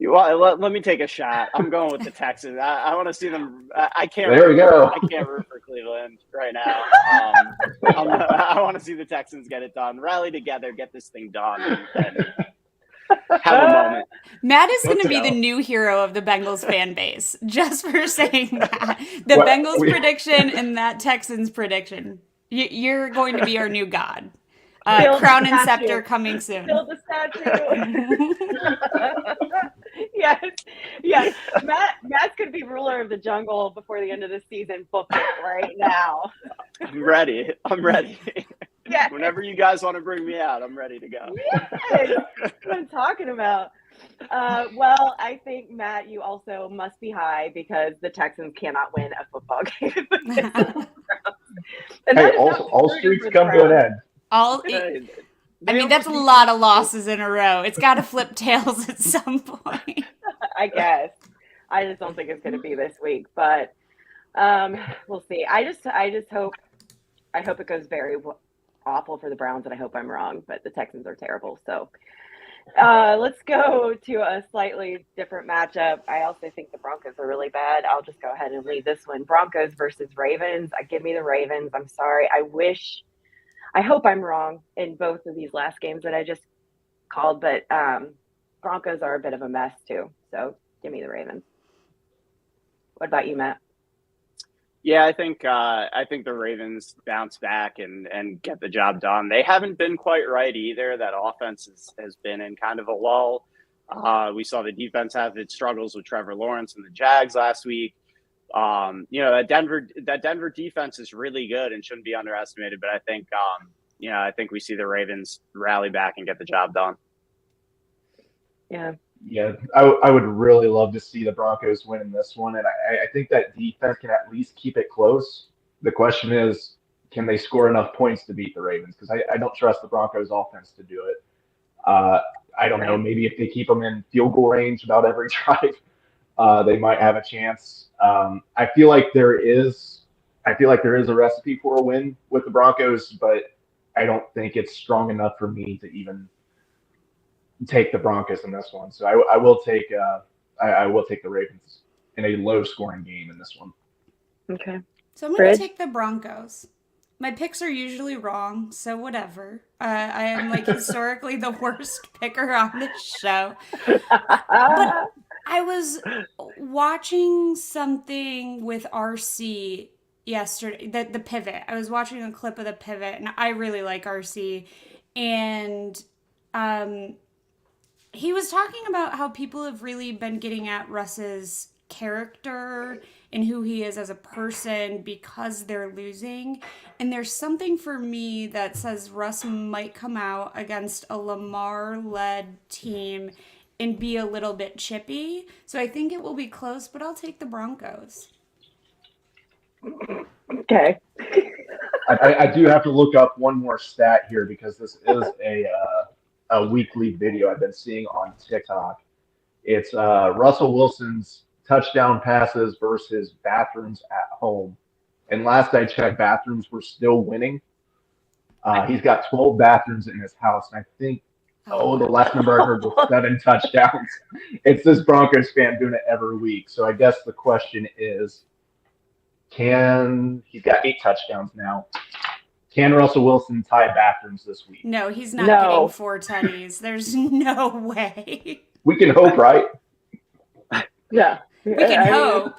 Let me take a shot. I'm going with the Texans. I want to see them. I can't. There we go. I can't root for Cleveland right now. I want to see the Texans get it done, rally together, get this thing done, and have a moment. Matt is going to be the new hero of the Bengals fan base just for saying that. The Bengals prediction and that Texans prediction. You're going to be our new god. Crown and scepter coming soon. Build the statue. Yes. Matt's going to be ruler of the jungle before the end of the season. Book it right now. I'm ready. Yeah. Whenever you guys want to bring me out, I'm ready to go. Yes. That's what I'm talking about. Well, I think, Matt, you also must be high because the Texans cannot win a football game. Hey, all streaks come to an end. I mean, that's a lot of losses in a row. It's got to flip tails at some point. I guess. I just don't think it's going to be this week, but we'll see. I just hope it goes very awful for the Browns, and I hope I'm wrong, but the Texans are terrible. So let's go to a slightly different matchup. I also think the Broncos are really bad. I'll just go ahead and lead this one. Broncos versus Ravens. Give me the Ravens. I'm sorry. I hope I'm wrong in both of these last games that I just called, but Broncos are a bit of a mess too. So give me the Ravens. What about you, Matt? Yeah, I think the Ravens bounce back and get the job done. They haven't been quite right either. That offense has been in kind of a lull. We saw the defense have its struggles with Trevor Lawrence and the Jags last week. That Denver defense is really good and shouldn't be underestimated. But I think I think we see the Ravens rally back and get the job done. Yeah. Yeah, I would really love to see the Broncos win in this one, and I think that defense can at least keep it close. The question is, can they score enough points to beat the Ravens? Because I don't trust the Broncos offense to do it. I don't know, maybe if they keep them in field goal range about every drive, they might have a chance. I feel like there is a recipe for a win with the Broncos, but I don't think it's strong enough for me to even take the Broncos in this one. So I will take the Ravens. in a low scoring game in this one. Okay. So I'm going Bridge? to take the Broncos. My picks are usually wrong, so whatever. I am like historically the worst picker on this show. But I was watching something with RC yesterday, the pivot. I was watching a clip of the pivot, and I really like RC. And he was talking about how people have really been getting at Russ's character and who he is as a person because they're losing. And there's something for me that says Russ might come out against a Lamar-led team and be a little bit chippy. So I think it will be close, but I'll take the Broncos. Okay. I do have to look up one more stat here because this is a weekly video I've been seeing on TikTok. It's Russell Wilson's touchdown passes versus bathrooms at home. And last I checked, bathrooms were still winning. He's got 12 bathrooms in his house, and I think the last number I heard was 7 touchdowns. It's this Broncos fan doing it every week. So I guess the question is, he's got 8 touchdowns now. Can Russell Wilson tie bathrooms this week? No, he's not No. getting 4 tutties. There's no way. We can hope, right? Yeah. We can hope.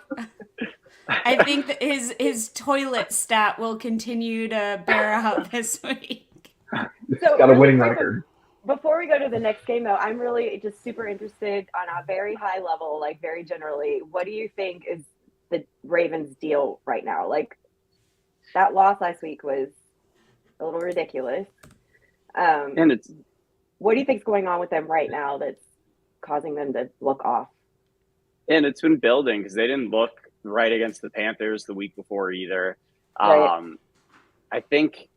I think that his toilet stat will continue to bear out this week. He's got a winning quick, record. Before we go to the next game, though, I'm really just super interested on a very high level, like very generally, what do you think is the Ravens' deal right now? Like, that loss last week was a little ridiculous. And it's What do you think's going on with them right now that's causing them to look off? and it's been building because they didn't look right against the Panthers the week before either. Right. I think,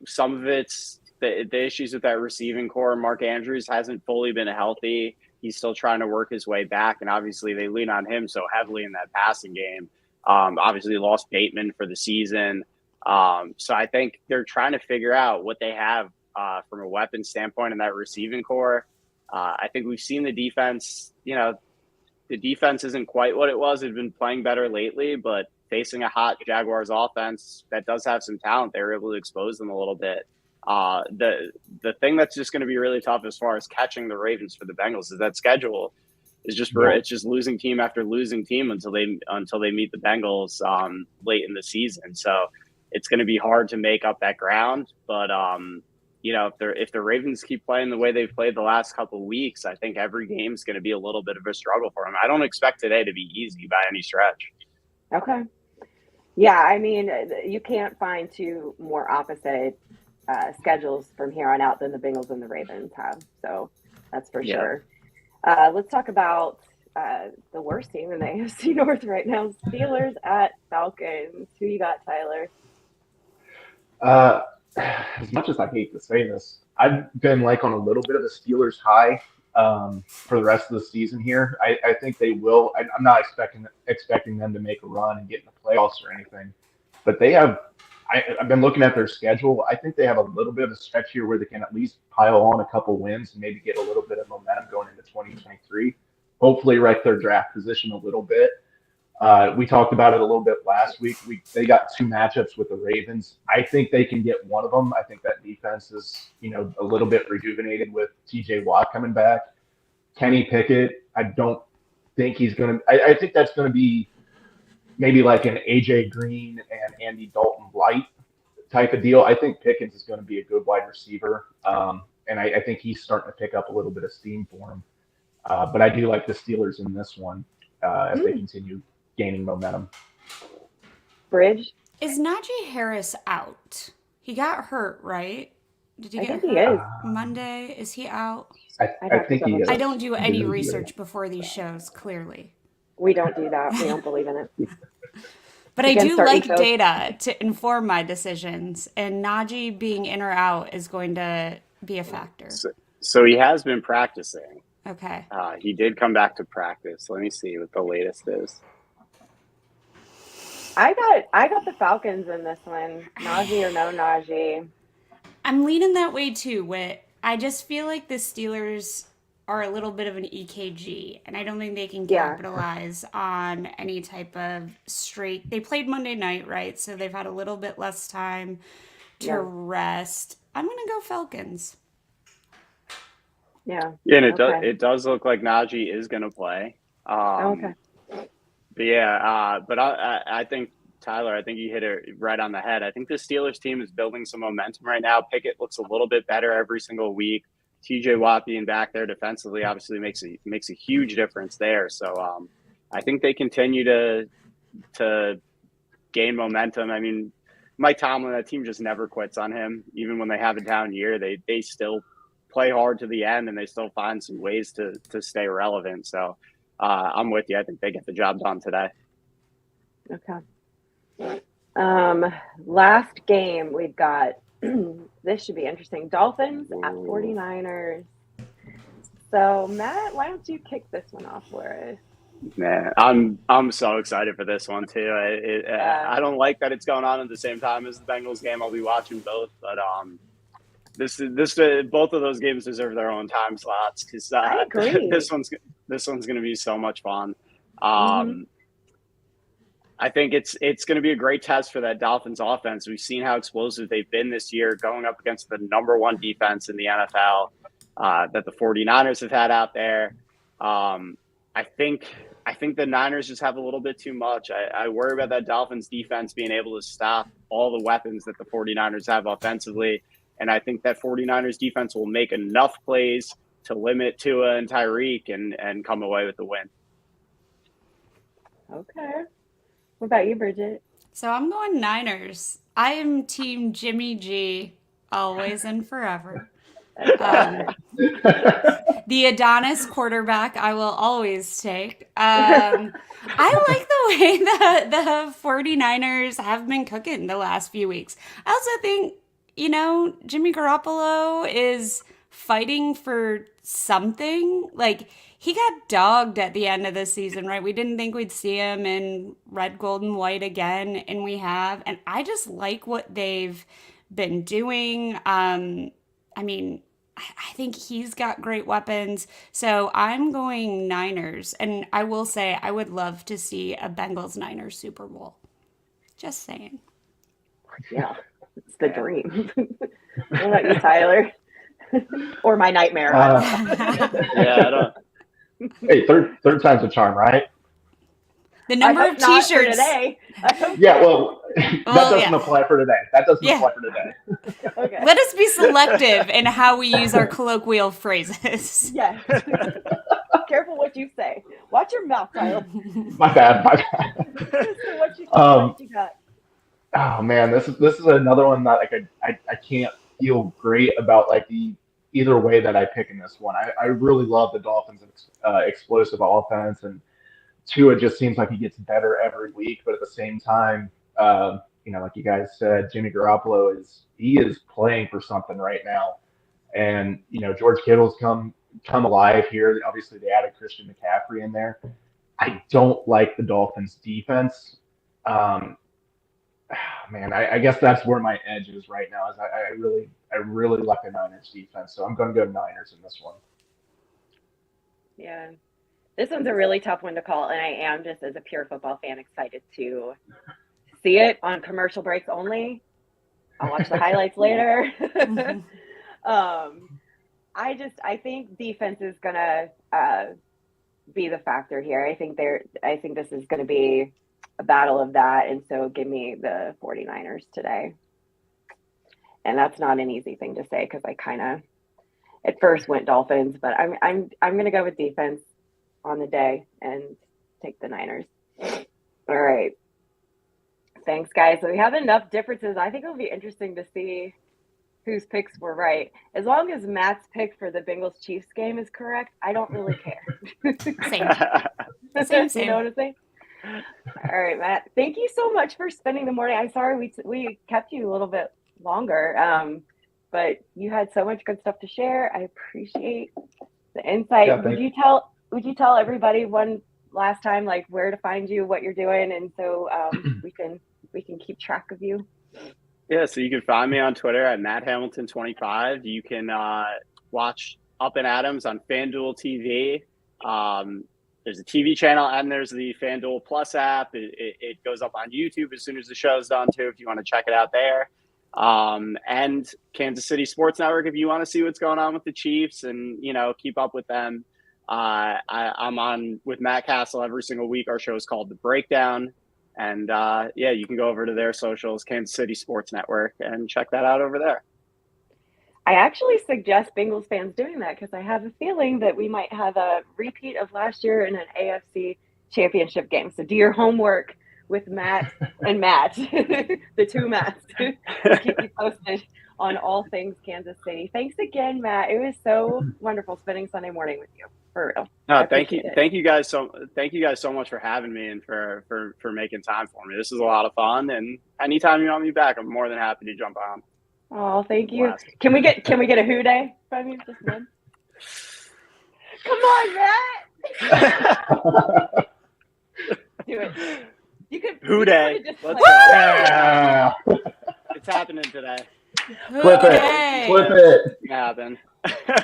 some of it's the issues with that receiving core. Mark Andrews hasn't fully been healthy. He's still trying to work his way back, and obviously they lean on him so heavily in that passing game. Obviously lost Bateman for the season. So I think they're trying to figure out what they have from a weapon standpoint in that receiving core. I think we've seen the defense, the defense isn't quite what it was. It's been playing better lately, but facing a hot Jaguars offense that does have some talent, they were able to expose them a little bit. The thing that's just going to be really tough as far as catching the Ravens for the Bengals is that schedule is just it's just losing team after losing team until they meet the Bengals late in the season. So it's going to be hard to make up that ground. But if the Ravens keep playing the way they've played the last couple of weeks, I think every game is going to be a little bit of a struggle for them. I don't expect today to be easy by any stretch. Okay. Yeah, I mean, you can't find 2 more opposite schedules from here on out than the Bengals and the Ravens have. So that's for sure. Let's talk about the worst team in the AFC North right now, Steelers at Falcons. Who you got, Tyler? As much as I hate to say this, I've been on a little bit of a Steelers high for the rest of the season here. I think they will. I'm not expecting them to make a run and get in the playoffs or anything, but they have. I've been looking at their schedule. I think they have a little bit of a stretch here where they can at least pile on a couple wins and maybe get a little bit of momentum going into 2023. Hopefully, right their draft position a little bit. We talked about it a little bit last week. They got 2 matchups with the Ravens. I think they can get one of them. I think that defense is, a little bit rejuvenated with TJ Watt coming back. Kenny Pickett, I don't think he's going to – I think that's going to be maybe like an A.J. Green and Andy Dalton light type of deal. I think Pickens is going to be a good wide receiver, and I think he's starting to pick up a little bit of steam for him. But I do like the Steelers in this one as they continue gaining momentum. Bridge? Is Najee Harris out? He got hurt, right? Did he I get think hurt he is. Monday? Is he out? I think he is. I don't do any research before these shows, clearly. We don't do that. We don't believe in it. But I do like data to inform my decisions, and Najee being in or out is going to be a factor. So he has been practicing. Okay. He did come back to practice. Let me see what the latest is. I got the Falcons in this one. Najee or no Najee. I'm leaning that way too, Whit. I just feel like the Steelers are a little bit of an EKG, and I don't think they can Yeah. capitalize on any type of streak. They played Monday night, right? So they've had a little bit less time to Yeah. rest. I'm going to go Falcons. Yeah. Yeah, and Okay. it does look like Najee is going to play. Okay. But yeah, but I think, Tyler, I think you hit it right on the head. I think the Steelers team is building some momentum right now. Pickett looks a little bit better every single week. TJ Watt being back there defensively obviously makes a huge difference there. So I think they continue to gain momentum. I mean, Mike Tomlin, that team just never quits on him. Even when they have a down year, they still play hard to the end, and they still find some ways to stay relevant. So I'm with you. I think they get the job done today. Okay. Last game we've got, this should be interesting. Dolphins at 49ers. So Matt, why don't you kick this one off for us? Man, I'm so excited for this one too. I don't like that it's going on at the same time as the Bengals game. I'll be watching both, but both of those games deserve their own time slots because I agree. this one's going to be so much fun. Mhm. I think it's going to be a great test for that Dolphins offense. We've seen how explosive they've been this year, going up against the number one defense in the NFL that the 49ers have had out there. I think the Niners just have a little bit too much. I worry about that Dolphins defense being able to stop all the weapons that the 49ers have offensively. And I think that 49ers defense will make enough plays to limit Tua and Tyreek and come away with the win. Okay. What about you, Bridget? So I'm going Niners. I am team Jimmy G, always and forever. The Adonis quarterback I will always take. I like the way that the 49ers have been cooking the last few weeks. I also think, Jimmy Garoppolo is fighting for something. Like, he got dogged at the end of the season, right? We didn't think we'd see him in red, gold, and white again, and we have. And I just like what they've been doing. I think he's got great weapons. So I'm going Niners. And I will say, I would love to see a Bengals-Niners Super Bowl. Just saying. Yeah, it's the dream. What about you, Tyler? Or my nightmare? Yeah, I don't. Hey, third time's a charm, right? The number of T-shirts today. Yeah, well, that doesn't apply for today. That doesn't apply for today. Okay. Let us be selective in how we use our colloquial phrases. Yes. Careful what you say. Watch your mouth, Tyler. My bad. So what you got? Oh man, this is another one that I can't feel great about either way that I pick in this one. I really love the Dolphins' explosive offense, and Tua just seems like he gets better every week. But at the same time, like you guys said, Jimmy Garoppolo is playing for something right now, and George Kittle's come alive here. Obviously, they added Christian McCaffrey in there. I don't like the Dolphins' defense. Man, I guess that's where my edge is right now. Is I really like the Niners defense, so I'm going to go Niners in this one. Yeah, this one's a really tough one to call, and I am just as a pure football fan excited to see it on commercial breaks only. I'll watch the highlights later. I think defense is gonna be the factor here. I think this is gonna be a battle of that, and so give me the 49ers today. And that's not an easy thing to say because I kind of at first went Dolphins, but I'm gonna go with defense on the day and take the Niners. All right. Thanks, guys. So we have enough differences. I think it'll be interesting to see whose picks were right. As long as Matt's pick for the Bengals-Chiefs game is correct, I don't really care. Same. You know what I'm saying? All right, Matt. Thank you so much for spending the morning. I'm sorry we kept you a little bit longer, but you had so much good stuff to share. I appreciate the insight. Yeah, would you tell everybody one last time where to find you, what you're doing, and so we can keep track of you? Yeah, so you can find me on Twitter at MattHamilton25. You can watch Up and Adams on FanDuel TV. There's a TV channel and there's the FanDuel Plus app. It goes up on YouTube as soon as the show's done too, if you want to check it out there. And Kansas City Sports Network, if you want to see what's going on with the Chiefs and, keep up with them. I'm on with Matt Cassel every single week. Our show is called The Breakdown. And you can go over to their socials, Kansas City Sports Network, and check that out over there. I actually suggest Bengals fans doing that because I have a feeling that we might have a repeat of last year in an AFC championship game. So do your homework with Matt and Matt, the two Matts, to keep you posted on all things Kansas City. Thanks again, Matt. It was so wonderful spending Sunday morning with you. For real. No, thank you. Thank you guys so much for having me and for making time for me. This is a lot of fun, and anytime you want me back, I'm more than happy to jump on. Oh, thank you. Can we get a who day from you? Just one. Come on, Matt. Do it. You could who day. Let's go. Yeah. It's happening today. Flip it. Yeah, then.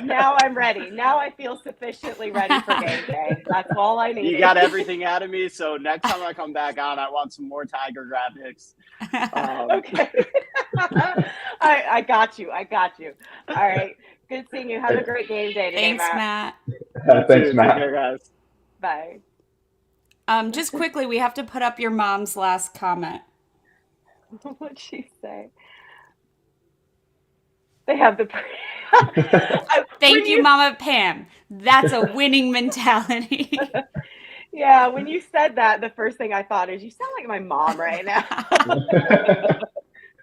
Now I'm ready. Now I feel sufficiently ready for game day. That's all I need. You got everything out of me, so next time I come back on, I want some more Tiger graphics. Okay. I got you. All right. Good seeing you. Have a great game day today, Thanks, Matt. Thanks, Matt. Take care, guys. Bye. Just quickly, we have to put up your mom's last comment. What'd she say? They have the. Thank you, Mama Pam. That's a winning mentality. Yeah, when you said that, the first thing I thought is you sound like my mom right now.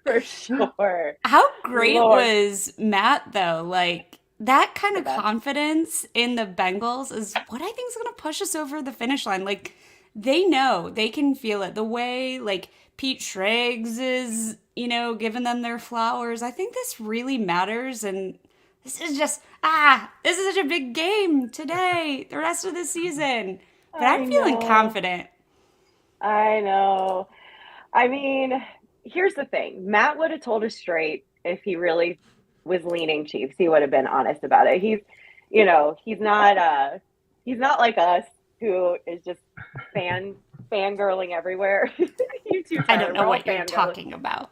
For sure. How great Lord. was Matt, though? Like, that kind of confidence in the Bengals is what I think is going to push us over the finish line. Like, they know. They can feel it. The way, like, Pete Schrags is, giving them their flowers. I think this really matters, and this is just, this is such a big game today, the rest of the season. But I'm feeling confident. I know. I mean, here's the thing. Matt would have told us straight if he really was leaning Chiefs. He would have been honest about it. He's not like us who is just fangirling everywhere. You two, I don't know what you're talking about.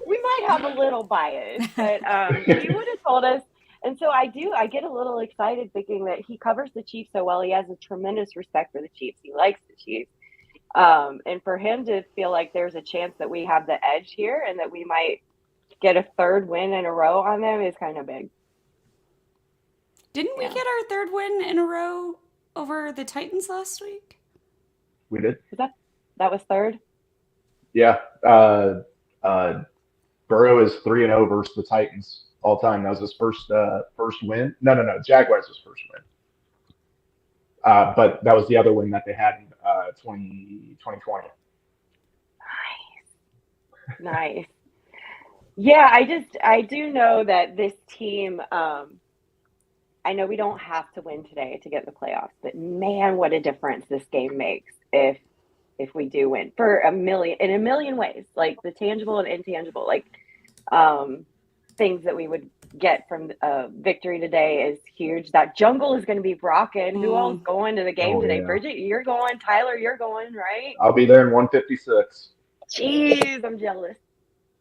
We might have a little bias, but he would have told us. And so I get a little excited thinking that he covers the Chiefs so well. He has a tremendous respect for the Chiefs. He likes the Chiefs. And for him to feel like there's a chance that we have the edge here and that we might get a third win in a row on them is kind of big. Didn't we get our third win in a row over the Titans last week? We did. That was third? Yeah. Burrow is 3-0 versus the Titans all time. That was his first win. No. Jaguars' was first win. But that was the other win that they had in 2020. Nice. Yeah, I do know that this team, I know we don't have to win today to get in the playoffs, but man, what a difference this game makes if we do win in a million ways, like the tangible and intangible, like things that we would get from victory today is huge. That jungle is going to be rocking. Who else going to the game today? Yeah. Bridget, you're going. Tyler, you're going, right? I'll be there in 156. Jeez, I'm jealous.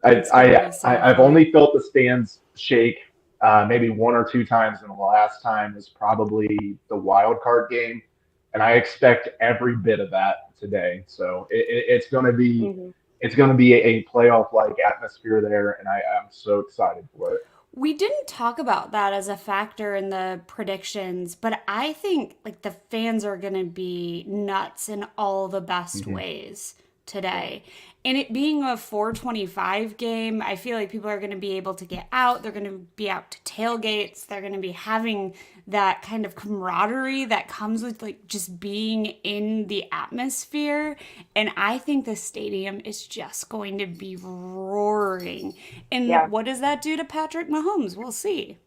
I've only felt the stands shake maybe one or two times, and the last time was probably the wild card game, and I expect every bit of that today. So it's going to be it's going to be a playoff like atmosphere there, and I'm so excited for it. We didn't talk about that as a factor in the predictions, but I think like the fans are going to be nuts in all the best ways today. And it being a 4:25 game, I feel like people are going to be able to get out. They're going to be out to tailgates. They're going to be having that kind of camaraderie that comes with like just being in the atmosphere. And I think the stadium is just going to be roaring. And what does that do to Patrick Mahomes? We'll see.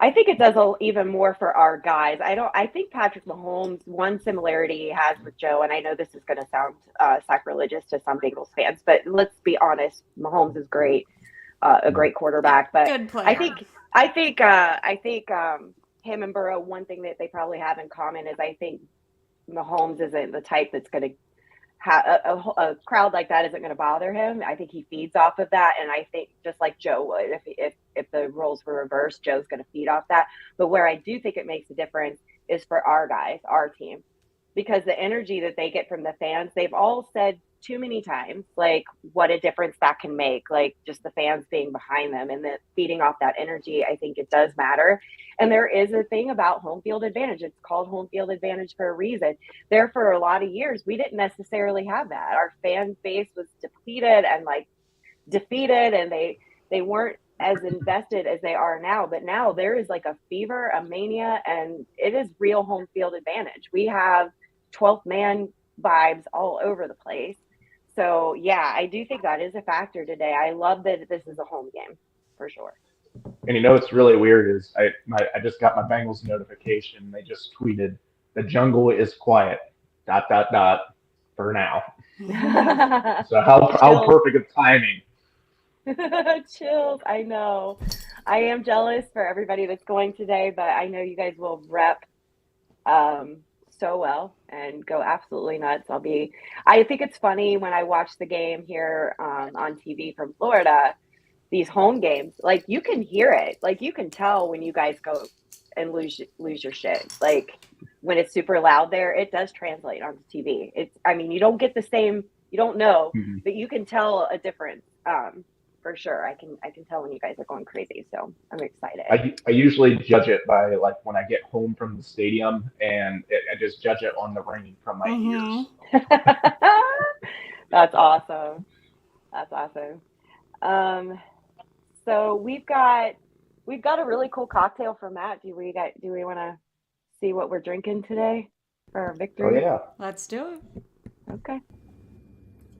I think it does even more for our guys. I think Patrick Mahomes, one similarity he has with Joe, and I know this is going to sound sacrilegious to some Bengals fans, but let's be honest, Mahomes is great. a great quarterback. But Good player. I think him and Burrow, one thing that they probably have in common is I think Mahomes isn't the type that's going to have a crowd like that isn't going to bother him. I think he feeds off of that, and I think just like Joe would, if the roles were reversed, Joe's going to feed off that. But where I do think it makes a difference is for our guys, our team, because the energy that they get from the fans, they've all said too many times, like what a difference that can make, like just the fans being behind them and then feeding off that energy. I think it does matter. And there is a thing about home field advantage. It's called home field advantage for a reason. There for a lot of years, we didn't necessarily have that. Our fan base was depleted and like defeated, and they weren't as invested as they are now. But now there is like a fever, a mania, and it is real home field advantage. We have 12th man vibes all over the place. So yeah, I do think that is a factor today. I love that this is a home game for sure. And you know what's really weird is I just got my Bengals notification. They just tweeted, "The jungle is quiet. ... for now." So how perfect of timing. Chills. I know. I am jealous for everybody that's going today, but I know you guys will rep so well and go absolutely nuts. I think it's funny when I watch the game here on TV from Florida, these home games, like you can hear it. Like you can tell when you guys go and lose your shit. Like when it's super loud there, it does translate onto TV. You don't get the same, you don't know, but you can tell a difference. For sure. I can tell when you guys are going crazy. So I'm excited. I usually judge it by like when I get home from the stadium, and I just judge it on the ringing from my ears. That's awesome. So we've got a really cool cocktail for Matt. Do we want to see what we're drinking today for our victory? Oh yeah. Let's do it. Okay.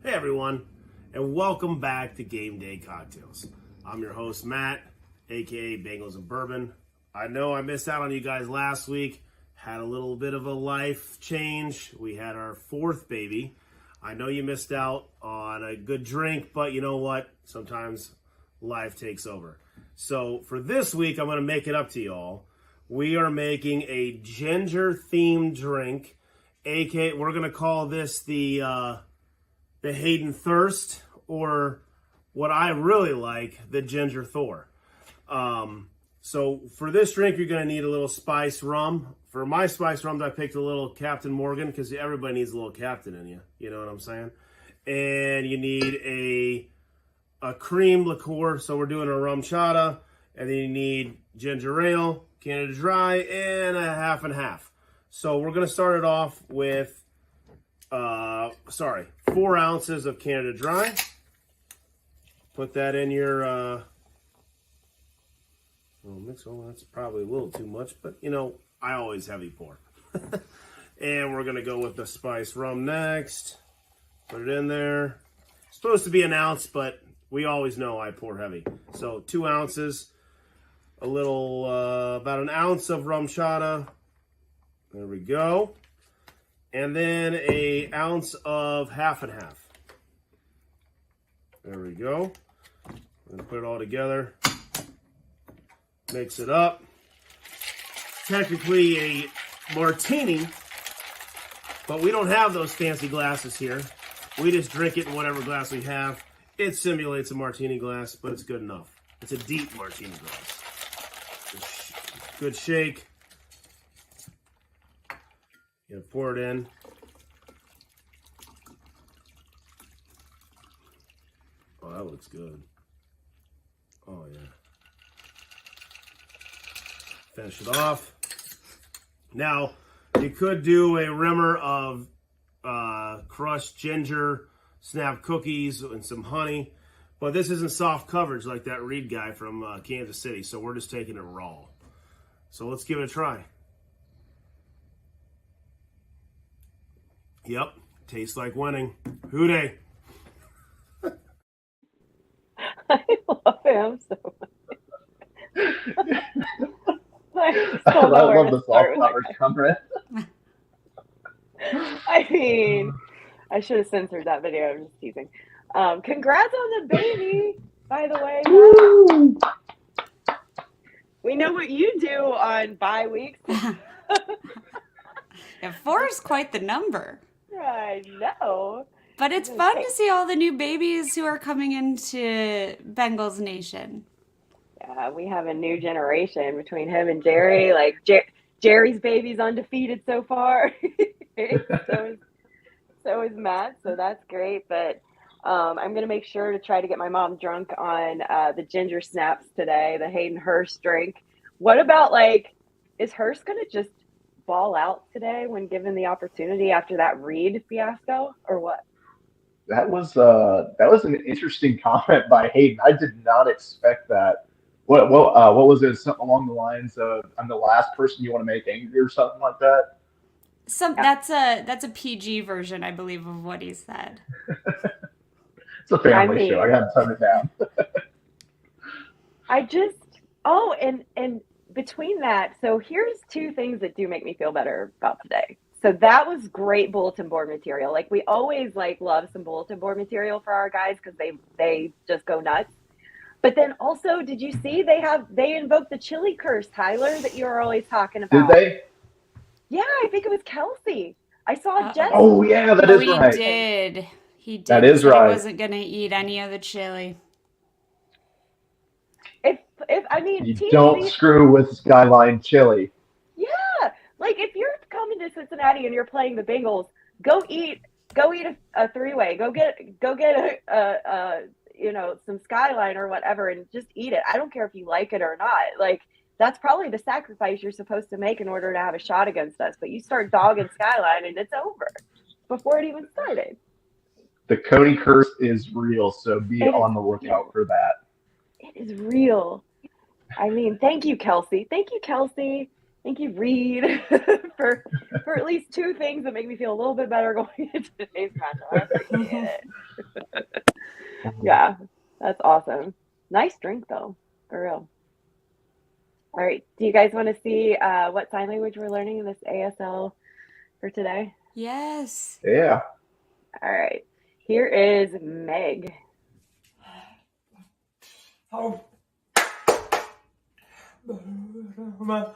Hey everyone, and welcome back to Game Day Cocktails. I'm your host, Matt, aka Bengals and Bourbon. I know I missed out on you guys last week. Had a little bit of a life change. We had our fourth baby. I know you missed out on a good drink, but you know what? Sometimes life takes over. So for this week, I'm going to make it up to y'all. We are making a ginger-themed drink. aka, we're going to call this the Hayden Thirst, or what I really like, the Ginger Thor. So for this drink, you're going to need a little spice rum. For my spice rum, I picked a little Captain Morgan, because everybody needs a little captain in you. You know what I'm saying? And you need a cream liqueur, so we're doing a rum chata. And then you need ginger ale, Canada Dry, and a half and half. So we're going to start it off with 4 ounces of Canada Dry. Put that in your mix. Oh, that's probably a little too much, but I always heavy pour. And we're gonna go with the spice rum next. Put it in there. It's supposed to be an ounce, but we always know I pour heavy. So 2 ounces, a little about an ounce of rum chata. There we go. And then an ounce of half and half. There we go. I'm going to put it all together. Mix it up. Technically a martini, but we don't have those fancy glasses here. We just drink it in whatever glass we have. It simulates a martini glass, but it's good enough. It's a deep martini glass. Good shake. Pour it in. Oh, that looks good. Oh, yeah. Finish it off. Now, you could do a rimmer of crushed ginger, snap cookies, and some honey. But this isn't soft coverage like that Reed guy from Kansas City, so we're just taking it raw. So let's give it a try. Yep, tastes like winning. Who dey? I love him so much. I love the soft coverage coming. I mean, I should have censored that video. I'm just teasing. Congrats on the baby. by the way. Woo! We know what you do on bye weeks. Yeah, 4 is quite the number. I know. But it's fun to see all the new babies who are coming into Bengals Nation. Yeah, we have a new generation between him and Jerry. Like Jerry's baby's undefeated so far. so is Matt, so that's great. But I'm gonna make sure to try to get my mom drunk on the ginger snaps today, the Hayden Hurst drink. What about is Hurst gonna just ball out today when given the opportunity after that Reed fiasco, or what? That was an interesting comment by Hayden. I did not expect that. What was it? Something along the lines of "I'm the last person you want to make angry" or something like that. That's a PG version, I believe, of what he said. It's a family show. I got to tone it down. And between that, so here's two things that do make me feel better about today. So that was great bulletin board material. Like we always love some bulletin board material for our guys because they just go nuts. But then also, did you see they invoked the chili curse, Tyler, that you were always talking about? Did they? Yeah, I think it was Kelsey. I saw Jess. Oh yeah, that is right. He did. That is he right. He wasn't gonna eat any of the chili. If I mean, you don't screw with Skyline chili. Yeah, if you're coming to Cincinnati and you're playing the Bengals, go eat a three-way. Go get a some Skyline or whatever, and just eat it. I don't care if you like it or not. That's probably the sacrifice you're supposed to make in order to have a shot against us. But you start dogging Skyline, and it's over before it even started. The Coney curse is real, so be on the lookout for that. It is real. I mean, thank you, Kelsey. Thank you, Kelsey. Thank you, Reed, for at least two things that make me feel a little bit better going into today's matchup. I appreciate it. Yeah, that's awesome. Nice drink, though, for real. All right. Do you guys want to see what sign language we're learning in this ASL for today? Yes. Yeah. All right. Here is Meg. Oh. Come on.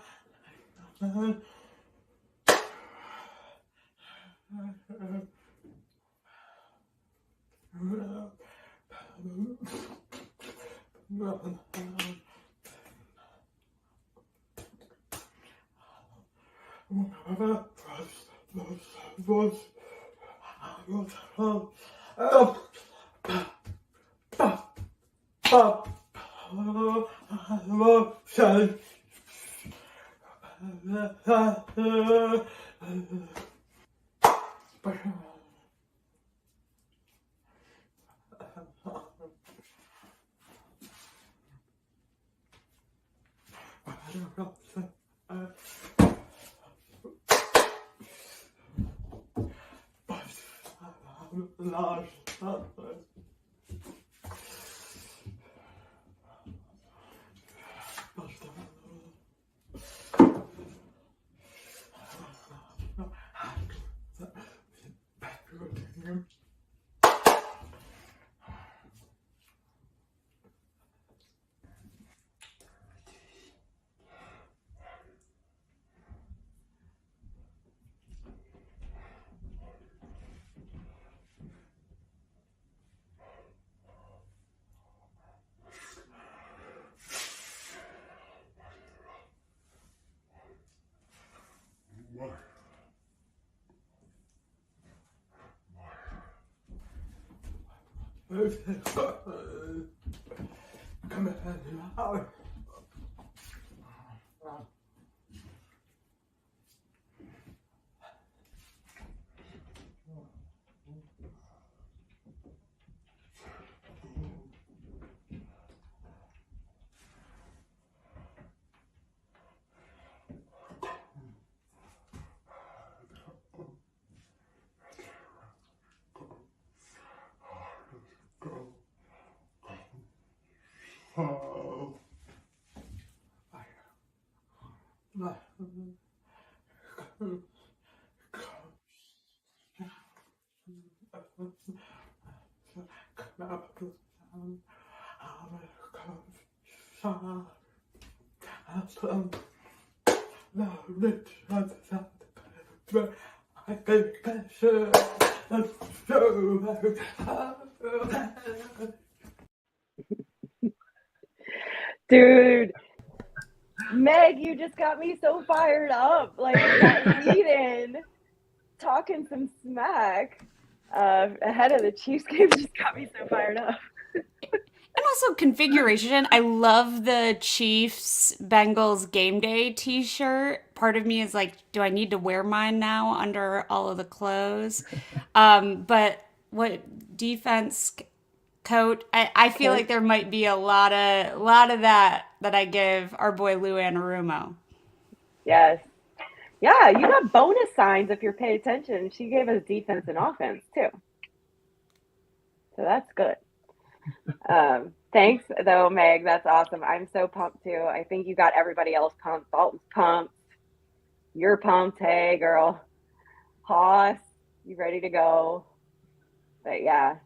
I think that's Dude, Meg, you just got me so fired up. Like that lead-in, talking some smack ahead of the Chiefs game just got me so fired up. And also configuration. I love the Chiefs Bengals game day t-shirt. Part of me is like, do I need to wear mine now under all of the clothes? But what defense coat? I feel like there might be a lot of that I give our boy Lou Anarumo. Yes. Yeah, you got bonus signs if you're paying attention. She gave us defense and offense too. So that's good. Thanks though, Meg. That's awesome. I'm so pumped too. I think you got everybody else pumped. Dalton's pumped. You're pumped. Hey, girl. Hoss, you ready to go? But yeah.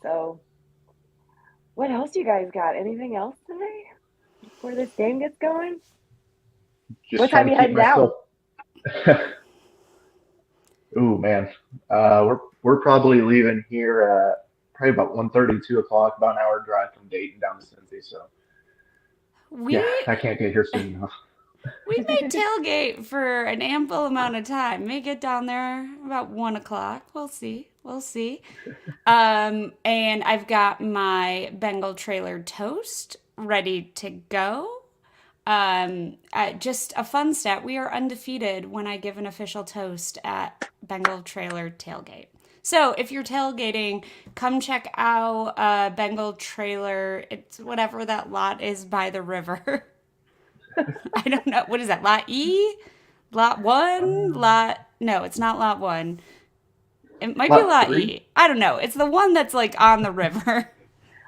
So, what else you guys got? Anything else today before this game gets going? Just What time trying you to keep heading down? Ooh, man. We're probably leaving here at probably about 1:30, 2 o'clock, about an hour drive from Dayton down to Cincy. So, yeah, I can't get here soon enough. We may tailgate for an ample amount of time. May get down there about 1 o'clock. We'll see. And I've got my Bengal trailer toast ready to go. Just a fun stat. We are undefeated when I give an official toast at Bengal trailer tailgate. So if you're tailgating, come check out Bengal trailer. It's whatever that lot is by the river. I don't know. What is that? Lot E? Lot 1? No, it's not Lot 1. It might be Lot 3? E. I don't know. It's the one that's like on the river.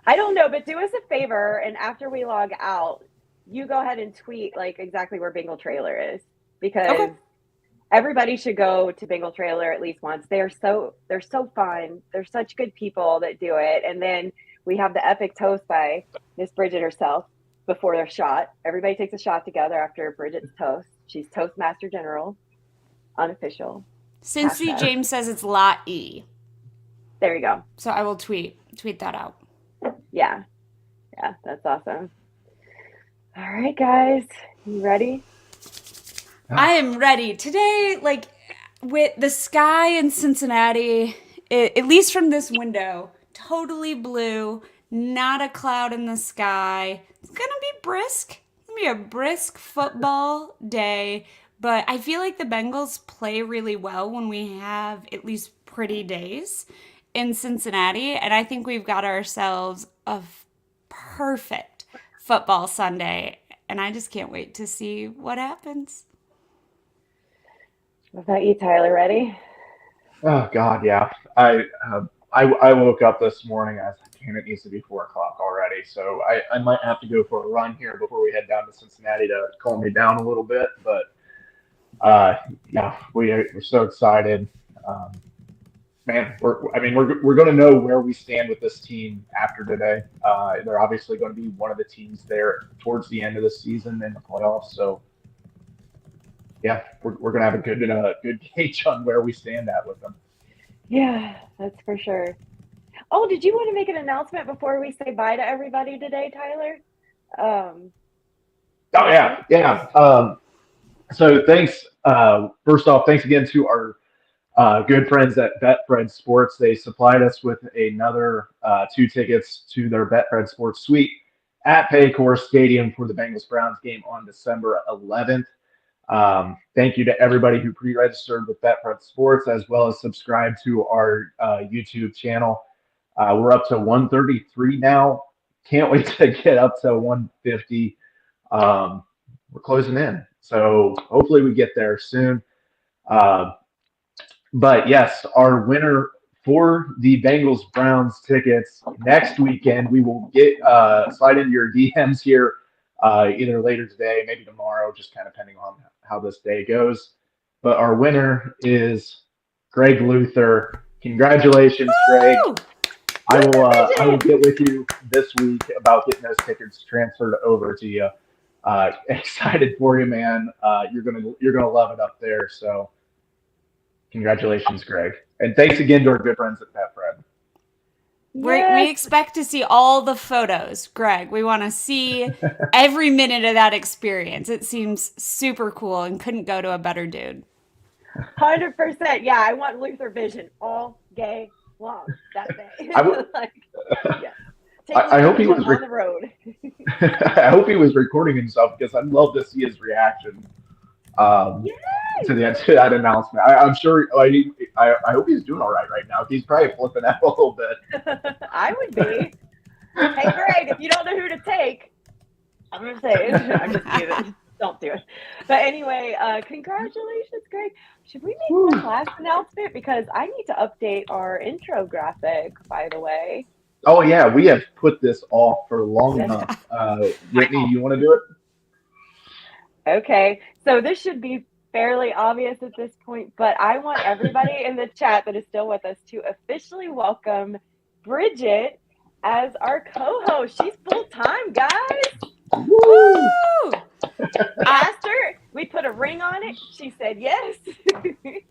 I don't know, but do us a favor, and after we log out, you go ahead and tweet like exactly where Bengal Trailer is, because everybody should go to Bengal Trailer at least once. They're so fun. They're such good people that do it. And then we have the epic toast by Miss Bridget herself before their shot. Everybody takes a shot together after Bridget's toast. She's Toastmaster General, unofficial. Cincy James says it's Lot E. There you go. So I will tweet that out. Yeah, that's awesome. All right, guys, you ready? I am ready. Today, like, with the sky in Cincinnati, at least from this window, totally blue, not a cloud in the sky. It's going to be brisk. It's going to be a brisk football day, but I feel like the Bengals play really well when we have at least pretty days in Cincinnati, and I think we've got ourselves a perfect football Sunday, and I just can't wait to see what happens. What about you, Tyler? Ready? Oh God, yeah. I woke up this morning. I was like, damn, it needs to be 4 o'clock already. So I might have to go for a run here before we head down to Cincinnati to calm me down a little bit. But yeah, we're so excited. Man, we're going to know where we stand with this team after today. They're obviously going to be one of the teams there towards the end of the season in the playoffs. So, yeah, we're going to have a good gauge on where we stand at with them. Yeah, that's for sure. Oh, did you want to make an announcement before we say bye to everybody today, Tyler? Oh, yeah. So thanks. First off, thanks again to our good friends at Betfred Sports. They supplied us with another 2 tickets to their Betfred Sports suite at Paycor Stadium for the Bengals-Browns game on December 11th. Thank you to everybody who pre-registered with Betfred Sports, as well as subscribed to our YouTube channel. We're up to 133 now. Can't wait to get up to 150. We're closing in, so hopefully we get there soon. But yes, our winner for the Bengals-Browns tickets next weekend, we will get slide into your DMs here either later today, maybe tomorrow, just kind of depending on how this day goes. But our winner is Greg Luther. Congratulations, Greg. I will get with you this week about getting those tickets transferred over to you. Excited for you, man. You're gonna love it up there. So congratulations, Greg, and thanks again to our good friends at Pet Fred. We expect to see all the photos, Greg. We want to see every minute of that experience. It seems super cool and couldn't go to a better dude. 100%. Yeah, I want Luther Vision all day long that day. I hope he was on the road. I hope he was recording himself because I'd love to see his reaction to that announcement. I'm sure. I hope he's doing all right now. He's probably flipping out a little bit. I would be. Hey, Greg, if you don't know who to take, I'm gonna say I'm just kidding. Don't do it. But anyway, congratulations, Greg. Should we make one last announcement? Because I need to update our intro graphic, by the way. Oh, yeah. We have put this off for long enough. Whitney, you want to do it? Okay. So this should be fairly obvious at this point, but I want everybody in the chat that is still with us to officially welcome Bridget as our co-host. She's full-time, guys. Woo! We asked her, we put a ring on it. She said yes. You didn't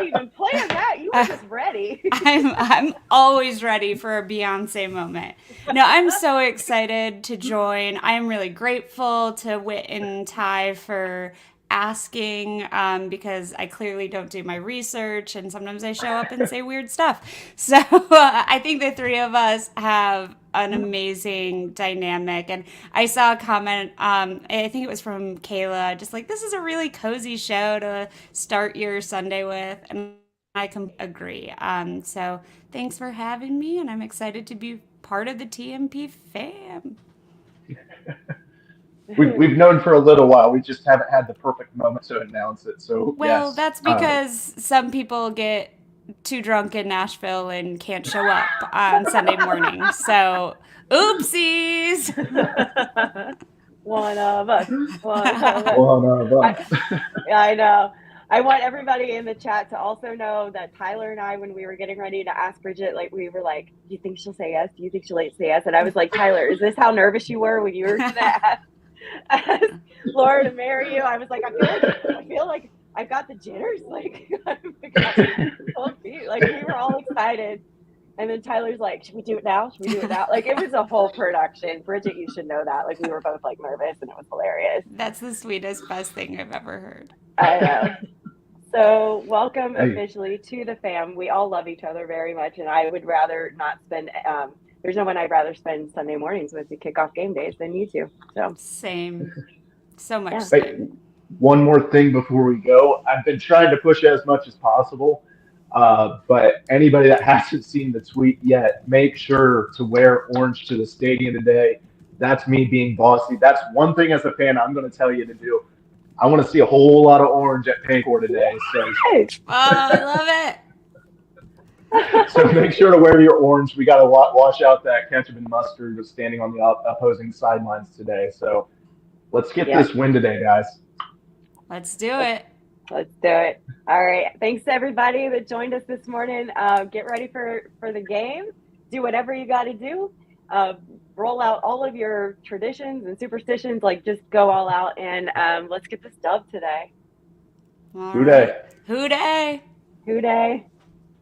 even plan that. You were just ready. I'm always ready for a Beyonce moment. No, I'm so excited to join. I'm really grateful to Whit and Ty for asking because I clearly don't do my research and sometimes I show up and say weird stuff. So I think the three of us have an amazing dynamic. And I saw a comment, I think it was from Kayla, just like, this is a really cozy show to start your Sunday with. And I can agree. So thanks for having me. And I'm excited to be part of the TMP fam. We've known for a little while. We just haven't had the perfect moment to announce it. So yes. That's because some people get too drunk in Nashville and can't show up on Sunday morning. So, oopsies. One of us. I know. I want everybody in the chat to also know that Tyler and I, when we were getting ready to ask Bridget, like we were like, "Do you think she'll say yes? Do you think she'll say yes?" And I was like, "Tyler, is this how nervous you were when you were going to ask Laura to marry you?" I was like, I feel like I got the jitters. Like, like we were all excited. And then Tyler's like, "Should we do it now? Should we do it now?" Like, it was a whole production. Bridget, you should know that. Like, we were both like nervous and it was hilarious. That's the sweetest, best thing I've ever heard. I know. So welcome officially to the fam. We all love each other very much. And I would rather not spend, there's no one I'd rather spend Sunday mornings with to kick off game days than you two. So same. So much. Hey, one more thing before we go. I've been trying to push it as much as possible. But anybody that hasn't seen the tweet yet, make sure to wear orange to the stadium today. That's me being bossy. That's one thing as a fan I'm going to tell you to do. I want to see a whole lot of orange at Pancor today. So, I love it. So make sure to wear your orange. We got to wash out that ketchup and mustard was standing on the opposing sidelines today. So let's get this win today, guys. Let's do it. Let's do it. All right. Thanks to everybody that joined us this morning. Get ready for the game. Do whatever you got to do. Roll out all of your traditions and superstitions. Like, just go all out and let's get this dub today. Hooday. Hooday. Hooday.